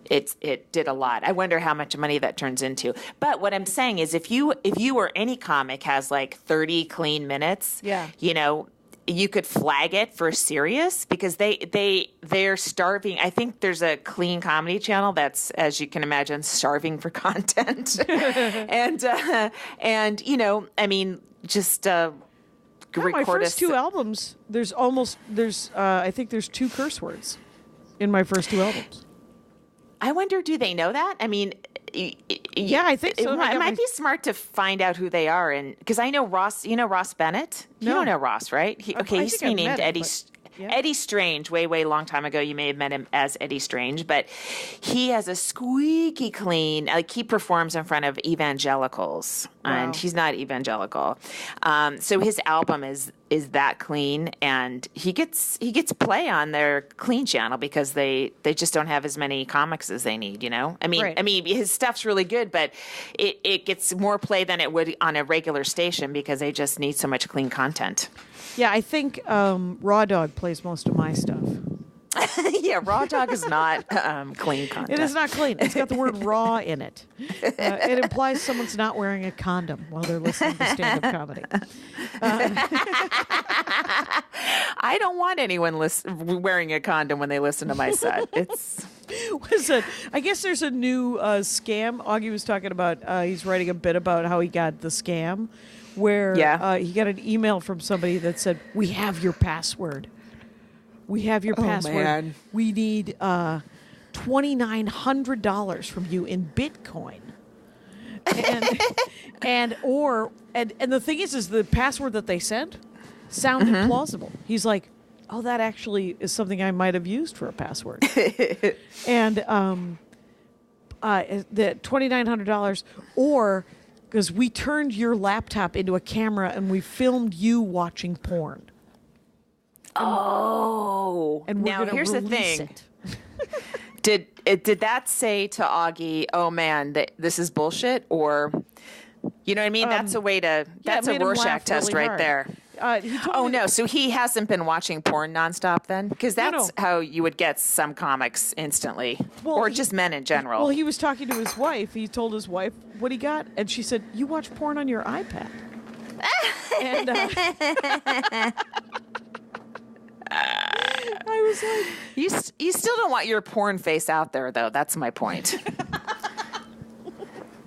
it did a lot. I wonder how much money that turns into. But what I'm saying is if you or any comic has like 30 clean minutes, you could flag it for serious because they're starving. I think there's a clean comedy channel that's, as you can imagine, starving for content. and just record my first two albums, I think there's 2 curse words in my first 2 albums. I wonder, do they know that? I mean, yeah, I think so. It might be smart to find out who they are, and because I know Ross. You know Ross Bennett. No. You don't know Ross, right? He used to be named Eddie. Yeah. Eddie Strange, way long time ago. You may have met him as Eddie Strange, but he has a squeaky clean. Like he performs in front of evangelicals, and he's not evangelical. So his album is that clean, and he gets play on their clean channel because they just don't have as many comics as they need. I mean, his stuff's really good, but it gets more play than it would on a regular station because they just need so much clean content. Yeah, I think Raw Dog plays most of my stuff. Yeah, Raw Dog is not clean content. It is not clean. It's got the word raw in it. It implies someone's not wearing a condom while they're listening to stand-up comedy. I don't want anyone wearing a condom when they listen to my set. I guess there's a new scam. Augie was talking about, he's writing a bit about how he got the scam, where he got an email from somebody that said, "We have your password. We have your password. Man. We need $2,900 from you in Bitcoin." And the thing is the password that they sent sounded plausible. He's like, "Oh, that actually is something I might have used for a password." And the $2,900, or because we turned your laptop into a camera and we filmed you watching porn. And now here's the thing. Did that say to Augie, "Oh man, this is bullshit," or you know what I mean? That's a way to. That's a Rorschach test really right there. No! So he hasn't been watching porn nonstop then, because that's how you would get some comics instantly, or just men in general. Well, he was talking to his wife. He told his wife what he got, and she said, "You watch porn on your iPad." And I was like, you still don't want your porn face out there, though. That's my point.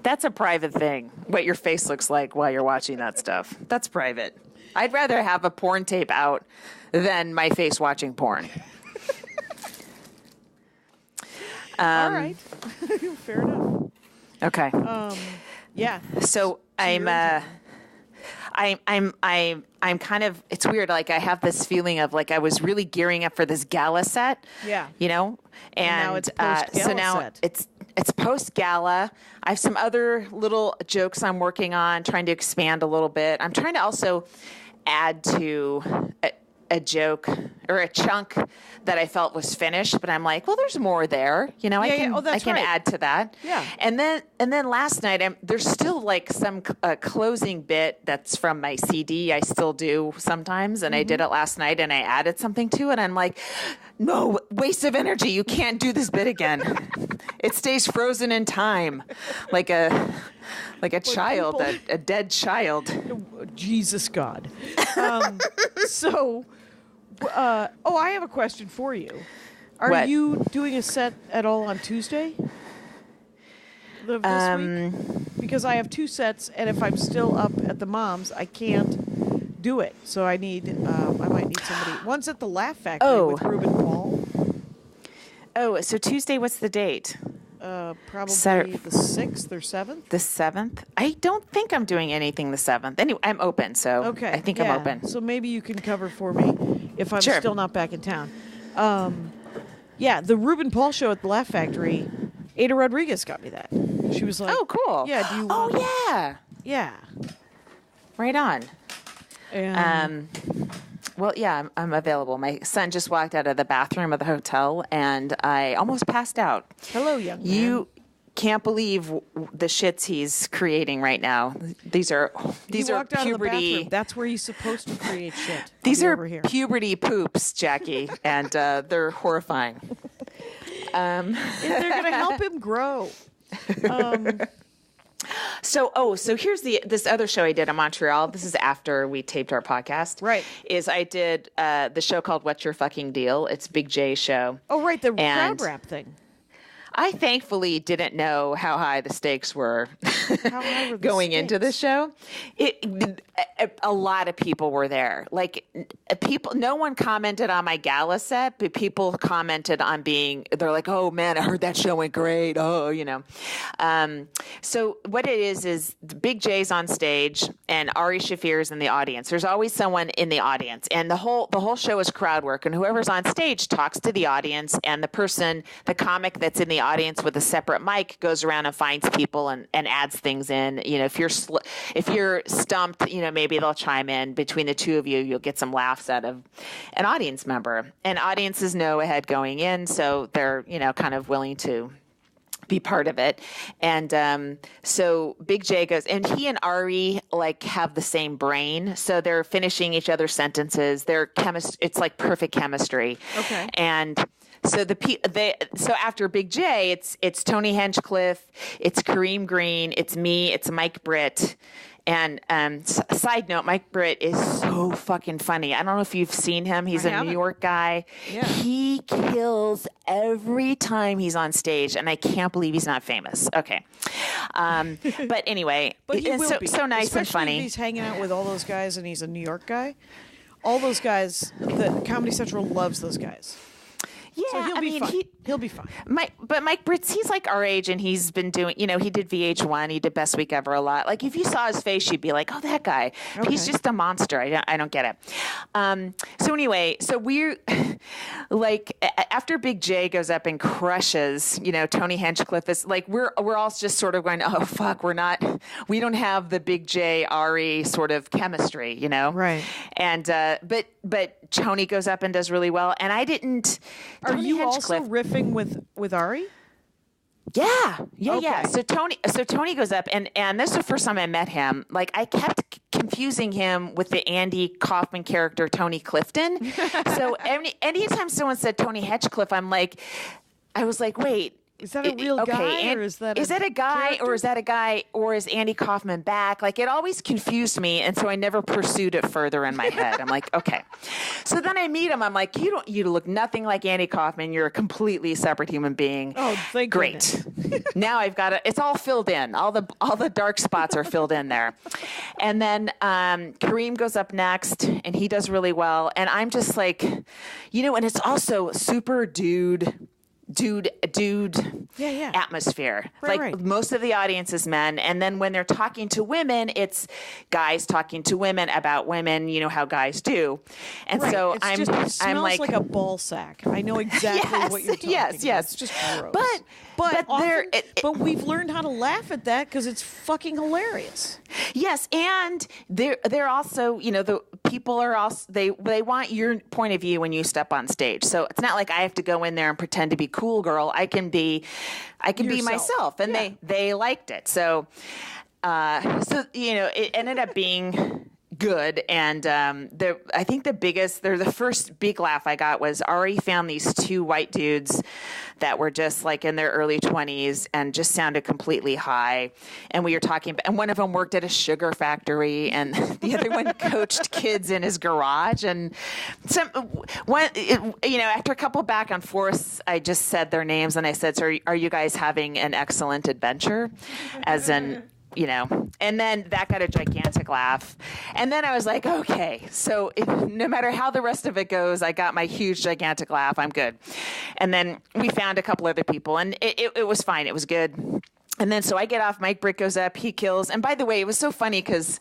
That's a private thing. What your face looks like while you're watching that stuff. That's private. I'd rather have a porn tape out than my face watching porn. All right. Fair enough. Okay. Yeah. So I'm kind of, it's weird. Like I have this feeling of like I was really gearing up for this gala set. Yeah. And now it's post-gala so now set. it's post gala. I have some other little jokes I'm working on, trying to expand a little bit. I'm trying to also add to a joke or a chunk that I felt was finished, but I'm like, well, there's more there. I can add to that. Yeah. And then last night, there's still like some closing bit that's from my CD. I still do sometimes, and I did it last night, and I added something to it. I'm like, no, waste of energy. You can't do this bit again. It stays frozen in time, like a child, a dead child. Jesus God. I have a question for you. Are you doing a set at all on Tuesday of this week? Because I have 2 sets, and if I'm still up at the Mom's, I can't do it. So I might need somebody. One's at the Laugh Factory with Ruben Paul. Oh, so Tuesday, what's the date? Probably the 6th or 7th. The 7th? I don't think I'm doing anything the 7th. Anyway, I'm open, so okay. I think I'm open. So maybe you can cover for me if I'm still not back in town. The Ruben Paul show at the Laugh Factory, Ada Rodriguez got me that. She was like, "Oh, cool. Yeah, do you want yeah. Right on." And well, yeah, I'm available. My son just walked out of the bathroom of the hotel, and I almost passed out. Hello, young man. can't believe the shits he's creating right now. These are puberty. That's where he's supposed to create shit. These are puberty poops, Jackie, and they're horrifying. They're going to help him grow. So here's this other show I did in Montreal. This is after we taped our podcast. Right. Is I did the show called What's Your Fucking Deal? It's Big J's show. Oh, right. The crowd rap thing. I thankfully didn't know how high the stakes were going into the show. A lot of people were there. Like no one commented on my gala set, but people commented on they're like, oh man, I heard that show went great. Oh, So what it is Big J's on stage and Ari Shaffir's in the audience. There's always someone in the audience, and the whole show is crowd work, and whoever's on stage talks to the audience, and the comic that's in the audience with a separate mic goes around and finds people and adds things in. If you're stumped, maybe they'll chime in. Between the two of you, you'll get some laughs out of an audience member. And audiences know ahead going in, so they're kind of willing to be part of it. And so Big J goes, and he and Ari have the same brain, so they're finishing each other's sentences. It's like perfect chemistry. Okay. And so so after Big J, it's Tony Hinchcliffe, it's Kareem Green, it's me, it's Mike Britt. And side note, Mike Britt is so fucking funny. I don't know if you've seen him. He's a New York guy. Yeah. He kills every time he's on stage, and I can't believe he's not famous. Okay. But anyway, but he will be. So nice. Especially and funny. If he's hanging out with all those guys and he's a New York guy. All those guys, the Comedy Central loves those guys. Yeah, so he'll be fine. He'll be fine. But Mike Britt, he's like our age, and he's been doing, he did VH1, he did Best Week Ever a lot. Like, if you saw his face, you'd be like, oh, that guy. Okay. He's just a monster. I don't get it. So anyway, we're after Big J goes up and crushes, Tony Hinchcliffe is like, we're all just sort of going, oh, fuck, we don't have the Big J, Ari sort of chemistry, Right. And, but Tony goes up and does really well. And I didn't. Are you also riffing with Ari? Yeah. Okay. So Tony goes up, and this is the first time I met him. Like, I kept confusing him with the Andy Kaufman character Tony Clifton. So anytime someone said Tony Hinchcliffe, I was like, wait. Is that a real guy, or is that a guy, character? or is that a guy, or is Andy Kaufman back? Like, it always confused me, and so I never pursued it further in my head. I'm like, okay. So then I meet him. I'm like, you look nothing like Andy Kaufman. You're a completely separate human being. Oh, thank great. Now I've got it. It's all filled in. All the dark spots are filled in there. And then Kareem goes up next, and he does really well. And I'm just like, and it's also super dude atmosphere. Right. Most of the audience is men, and then when they're talking to women, it's guys talking to women about women, how guys do. And so it smells like a ball sack. I know exactly what you're talking about. Yes. It's just gross. But we've learned how to laugh at that because it's fucking hilarious. Yes, and they're also, the people are also they want your point of view when you step on stage. So it's not like I have to go in there and pretend to be cool girl. I can be myself, and they liked it. So it ended up being good. And I think the first big laugh I got was Ari found these two white dudes that were just like in their early 20s and just sounded completely high. And we were talking, and one of them worked at a sugar factory, and the other one coached kids in his garage. And after a couple back and forths, I just said their names, and I said, so are you guys having an excellent adventure? As in, and then that got a gigantic laugh. And then I was like, okay, so no matter how the rest of it goes, I got my huge, gigantic laugh. I'm good. And then we found a couple other people, and it was fine. It was good. And then so I get off, Mike Britt goes up, he kills. And by the way, it was so funny because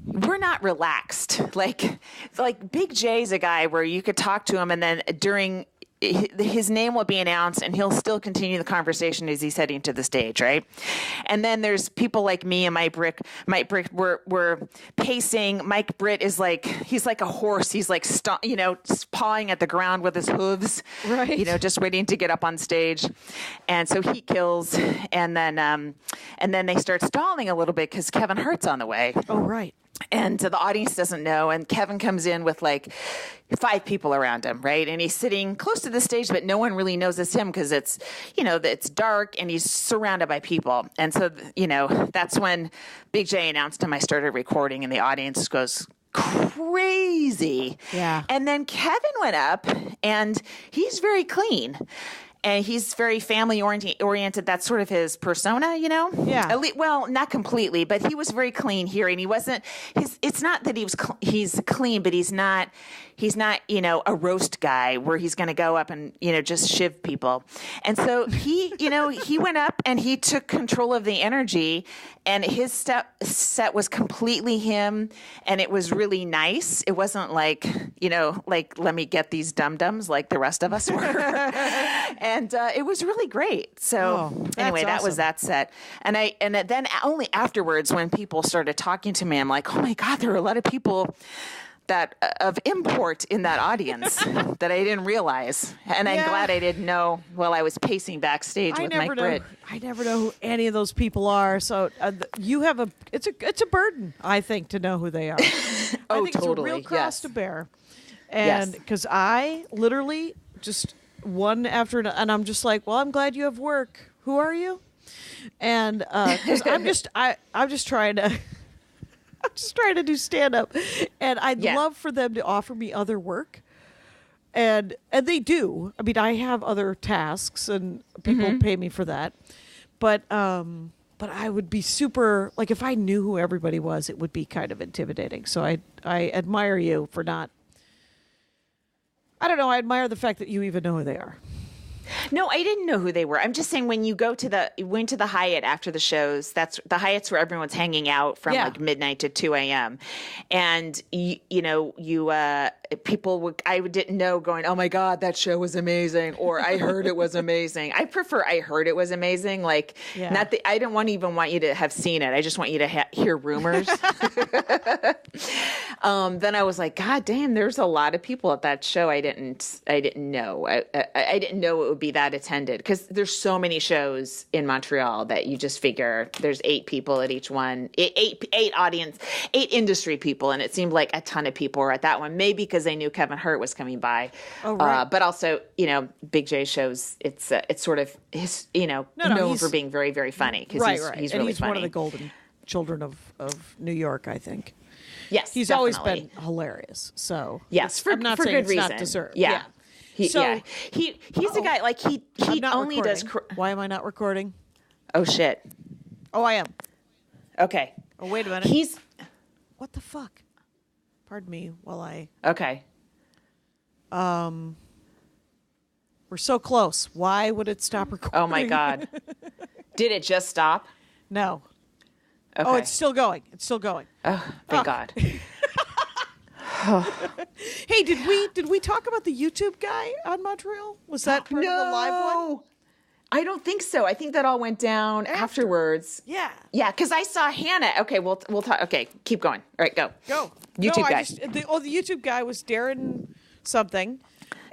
we're not relaxed. Like Big J's a guy where you could talk to him, and then during his name will be announced and he'll still continue the conversation as he's heading to the stage, right? And then there's people like me and Mike Britt. We're pacing. Mike Britt is like, he's like a horse. He's like, pawing at the ground with his hooves, right? Just waiting to get up on stage. And so he kills, and then they start stalling a little bit because Kevin Hart's on the way. Oh, right. And the audience doesn't know. And Kevin comes in with like 5 people around him, right? And he's sitting close to the stage, but no one really knows it's him because it's, it's dark and he's surrounded by people. And so, that's when Big J announced him. I started recording and the audience goes crazy. Yeah. And then Kevin went up and he's very clean. And he's very family oriented. That's sort of his persona, Yeah. Well, not completely, but he was very clean here, and he wasn't. It's not that he's clean, but he's not. A roast guy where he's going to go up and just shiv people. And so he went up and he took control of the energy, and his set was completely him, and it was really nice. It wasn't like let me get these dum-dums like the rest of us were. And it was really great. So anyway, that was that set. And then only afterwards when people started talking to me, I'm like, oh my God, there are a lot of people that of import in that audience that I didn't realize. And I'm glad I didn't know while I was pacing backstage with Mike Britt. I never know who any of those people are. So you have it's a burden, I think, to know who they are. I think totally. It's a real cross to bear. And because I literally just one after another, and I'm just like, well, I'm glad you have work. Who are you? And because I'm just trying to do stand up, and I'd love for them to offer me other work, and they do. I mean, I have other tasks, and people pay me for that. But I would be super, like, if I knew who everybody was, it would be kind of intimidating. So I admire you for not. I don't know. I admire the fact that you even know who they are. No, I didn't know who they were. I'm just saying when you went to the Hyatt after the shows, that's the Hyat's where everyone's hanging out from like midnight to 2 a.m. And I didn't know going, oh my God, that show was amazing. Or I heard it was amazing. I prefer I heard it was amazing. Like I don't even want you to have seen it. I just want you to hear rumors. Then I was like, God damn, there's a lot of people at that show. I didn't know. I didn't know it would be that attended because there's so many shows in Montreal that you just figure there's 8 people at each one, eight audience, 8 industry people. And it seemed like a ton of people were at that one, maybe because they knew Kevin Hart was coming by. Oh, right. But also, Big J shows it's sort of his, known for being very, very funny because he's really he's funny. One of the golden children of New York, I think. Yes, he's definitely. always been hilarious. So yes, for I'm not for saying good it's reason. not deserved. Yeah. He's a guy like he only recording. does. Why am I not recording? Oh shit. Oh, I am. Okay. Oh, wait a minute. What the fuck? Pardon me while I. Okay. We're so close. Why would it stop recording? Oh my God. Did it just stop? No. Okay. Oh, it's still going. It's still going. Oh, thank God. Hey, did we talk about the YouTube guy on Montreal? Was that part of the live one? I don't think so. I think that all went down afterwards. Yeah. Yeah, because I saw Hannah. Okay, we'll talk. Okay, keep going. All right, go. YouTube guy. The YouTube guy was Darren something.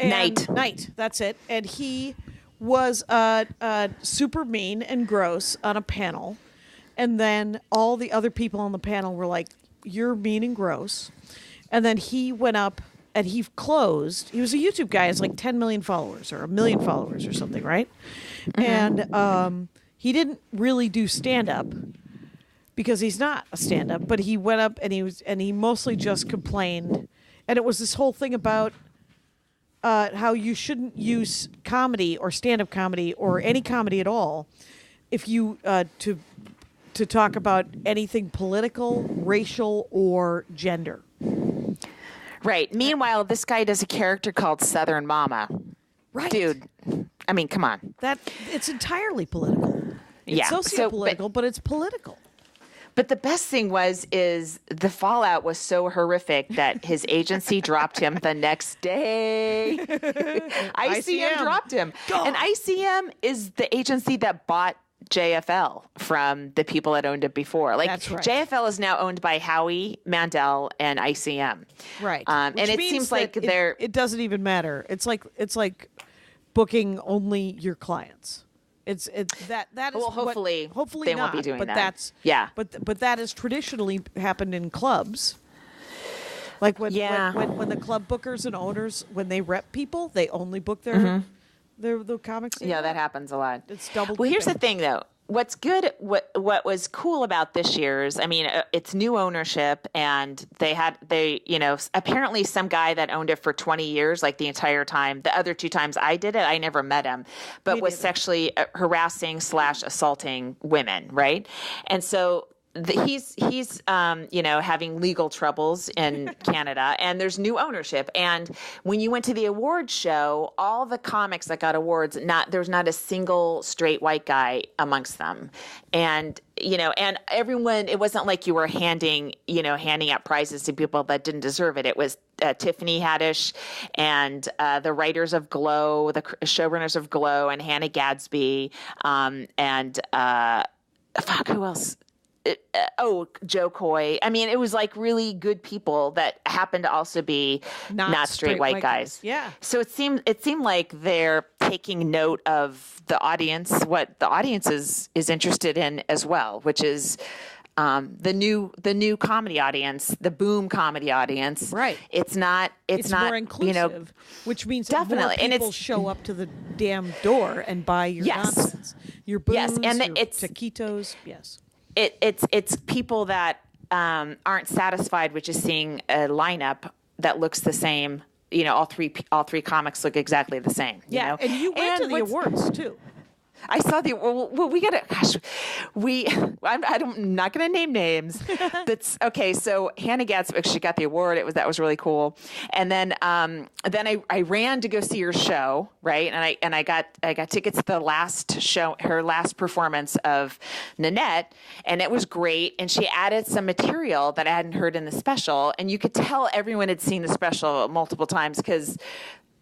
Knight. That's it. And he was super mean and gross on a panel. And then all the other people on the panel were like, you're mean and gross. And then he went up and he closed. He was a YouTube guy. He has like 10 million followers or 1 million followers or something, right? Mm-hmm. And he didn't really do stand-up because he's not a stand-up. But he went up and he mostly just complained. And it was this whole thing about how you shouldn't use comedy or stand-up comedy or any comedy at all if you to talk about anything political, racial, or gender. Right. Meanwhile, this guy does a character called Southern Mama. Right. Dude, I mean, come on. It's entirely political. It's sociopolitical, but it's political. But the best thing is the fallout was so horrific that his agency dropped him the next day. ICM dropped him. And ICM is the agency that bought JFL from the people that owned it before. Like, that's right. JFL is now owned by Howie Mandel and ICM. Right. And it seems like it doesn't even matter. It's like booking only your clients. It's that is well, hopefully they not, won't be doing but that. That's but that has traditionally happened in clubs. Like when the club bookers and owners, when they rep people, they only book their the comics. Yeah, that happens a lot. It's double. Well, here's the thing though. What's good, what was cool about this year's, I mean, it's new ownership, and they apparently some guy that owned it for 20 years, like the entire time. The other 2 times I did it, I never met him, but was sexually harassing / assaulting women, right? And so he's having legal troubles in Canada, and there's new ownership. And when you went to the awards show, all the comics that got awards, there's not a single straight white guy amongst them. And and everyone, it wasn't like you were handing out prizes to people that didn't deserve it. It was Tiffany Haddish and the writers of Glow, the showrunners of Glow, and Hannah Gadsby, and who else? Joe Coy. I mean, it was like really good people that happened to also be not straight white guys. Yeah. So it seemed like they're taking note of the audience, what the audience is interested in as well, which is the new comedy audience, the boom comedy audience. Right. It's not more inclusive, which means definitely, that more people show up to the damn door and buy your nonsense, your booze, and your taquitos. Yes. It's people that aren't satisfied with just seeing a lineup that looks the same. All three comics look exactly the same. Yeah, and you went to the awards too. I saw we got to, I'm not going to name names. That's okay. So Hannah Gadsby, she got the award. That was really cool. And then I ran to go see her show. Right. And I got tickets to the last show, her last performance of Nanette. And it was great. And she added some material that I hadn't heard in the special. And you could tell everyone had seen the special multiple times, because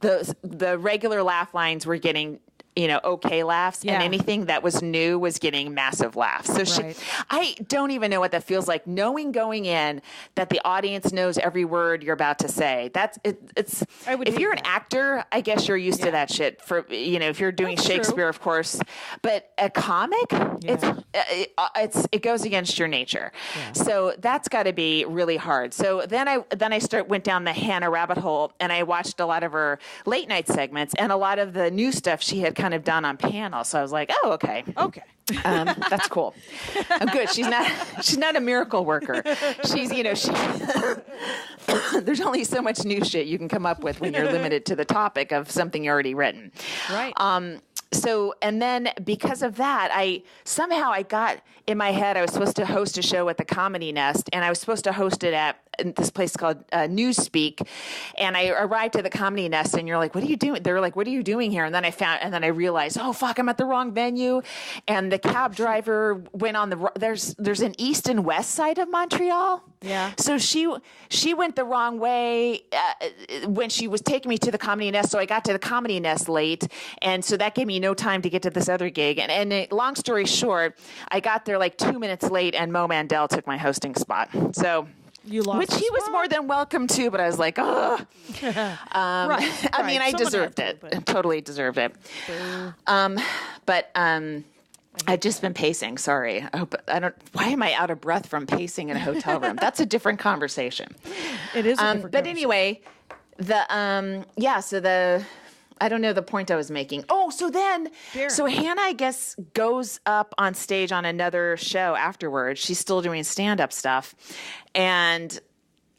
the regular laugh lines were getting okay laughs, and anything that was new was getting massive laughs. So I don't even know what that feels like, knowing going in that the audience knows every word you're about to say. That's it's. If you're an actor, I guess you're used to that shit. For if you're doing Shakespeare, of course, but a comic, it goes against your nature. Yeah. So that's got to be really hard. So then I went down the Hannah rabbit hole, and I watched a lot of her late night segments and a lot of the new stuff she had kind of done on panel. So I was like, oh, okay. That's cool. I'm good. She's not a miracle worker. She's, there's only so much new shit you can come up with when you're limited to the topic of something you already written. Right. So, and then because of that, I got in my head, I was supposed to host a show at the Comedy Nest, and I was supposed to host it at this place called Newspeak. And I arrived at the Comedy Nest, and you're like, what are you doing? They're like, what are you doing here? And then I realized, oh fuck, I'm at the wrong venue. And the cab driver went on there's an east and west side of Montreal. Yeah. So she went the wrong way when she was taking me to the Comedy Nest. So I got to the Comedy Nest late, and so that gave me no time to get to this other gig. And long story short, I got there like 2 minutes late, and Mo Mandel took my hosting spot. So. You lost which he was more than welcome to, but I was like, oh. Right. I mean, I deserved it. Totally deserved it. But I've just been pacing. Sorry. Why am I out of breath from pacing in a hotel room? That's a different conversation. It is a different But anyway, I don't know the point I was making. Oh, so Hannah, I guess, goes up on stage on another show afterwards. She's still doing stand-up stuff. And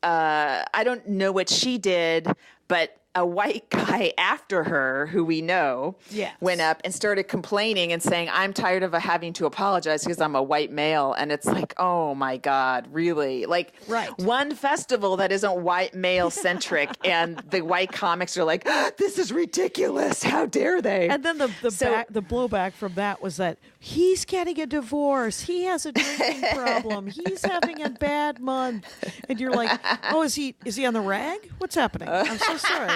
I don't know what she did, but a white guy after her, who we know, went up and started complaining and saying, I'm tired of having to apologize because I'm a white male. And it's like, oh my God, really? Like one festival that isn't white male centric and the white comics are like, this is ridiculous. How dare they? And then the blowback from that was that he's getting a divorce. He has a drinking problem. He's having a bad month. And you're like, oh, is he on the rag? What's happening? I'm so sorry.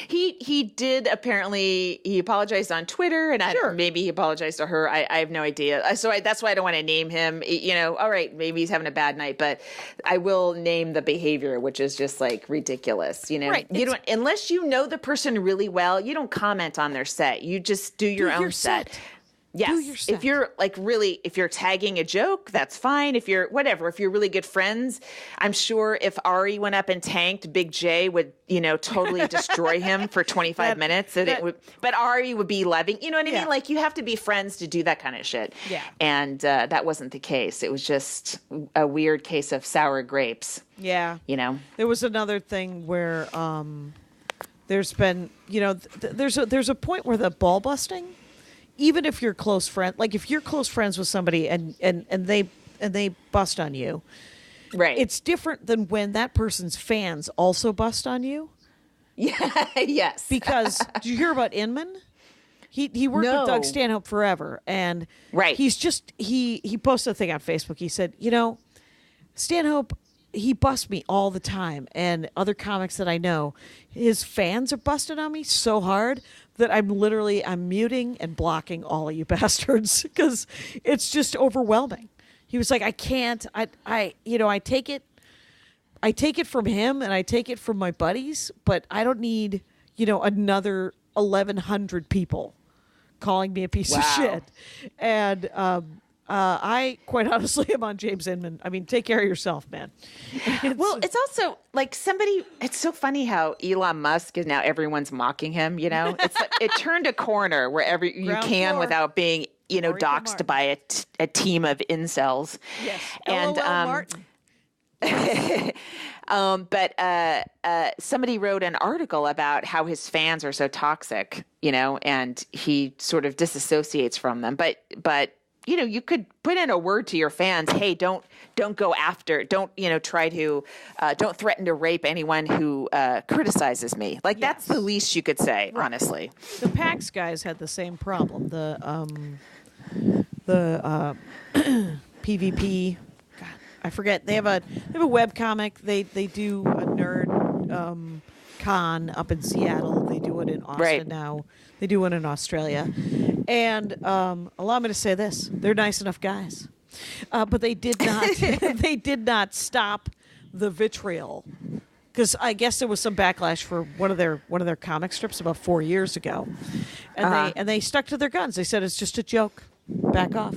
He did apparently, he apologized on Twitter, and maybe he apologized to her. I have no idea. So that's why I don't want to name him. All right, maybe he's having a bad night, but I will name the behavior, which is just like ridiculous. You don't, unless you know the person really well, you don't comment on their set. You just do your own set. Yes. If you're if you're tagging a joke, that's fine. If you're really good friends, I'm sure if Ari went up and tanked, Big J would, totally destroy him for 25 minutes. But Ari would be loving, you know what I mean? Like, you have to be friends to do that kind of shit. Yeah. And that wasn't the case. It was just a weird case of sour grapes. Yeah. There was another thing where there's been, there's a point where the ball busting, even if you're close friend, like if you're close friends with somebody and they bust on you, right? It's different than when that person's fans also bust on you. Yeah, yes. Because did you hear about Inman? He worked with Doug Stanhope forever, and he's just he posted a thing on Facebook. He said, Stanhope, he busts me all the time, and other comics that I know, his fans are busting on me so hard that I'm muting and blocking all of you bastards because it's just overwhelming. He was like, I can't. I take it from him and I take it from my buddies, but I don't need another 1,100 people calling me a piece of shit. And I quite honestly am on James Inman. I mean, take care of yourself, man. It's also like it's so funny how Elon Musk is now everyone's mocking him, It's like, it turned a corner wherever you can without being, doxxed by a team of incels. Yes. And Martin. But somebody wrote an article about how his fans are so toxic, and he sort of disassociates from them. But you could put in a word to your fans. Hey, don't go after, don't threaten to rape anyone who criticizes me. Like, that's the least you could say, honestly. The PAX guys had the same problem. The PvP, God, I forget. They have a webcomic. They do a nerd con up in Seattle. They do it in Austin now. They do it in Australia. And allow me to say this: they're nice enough guys, but they did not. They did not stop the vitriol, because I guess there was some backlash for one of their comic strips about 4 years ago, and they stuck to their guns. They said it's just a joke, back off,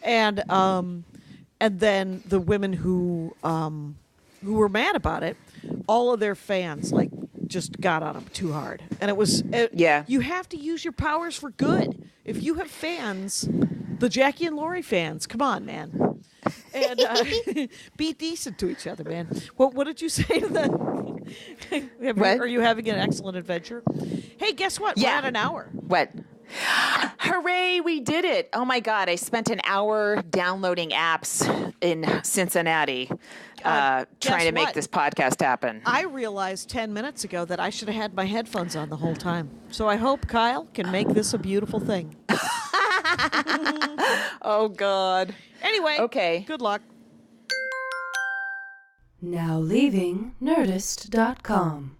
and then the women who were mad about it, all of their fans just got on them too hard, and it was you have to use your powers for good. If you have fans, the Jackie and Laurie fans, come on, man, and be decent to each other, man. What did you say to them? Are you having an excellent adventure? Hey, guess what? We're at an hour. What? Hooray, we did it. Oh my God, I spent an hour downloading apps in Cincinnati trying to make this podcast happen. I realized 10 minutes ago that I should have had my headphones on the whole time. So I hope Kyle can make this a beautiful thing. Oh God. Anyway, okay. Good luck. Now leaving Nerdist.com.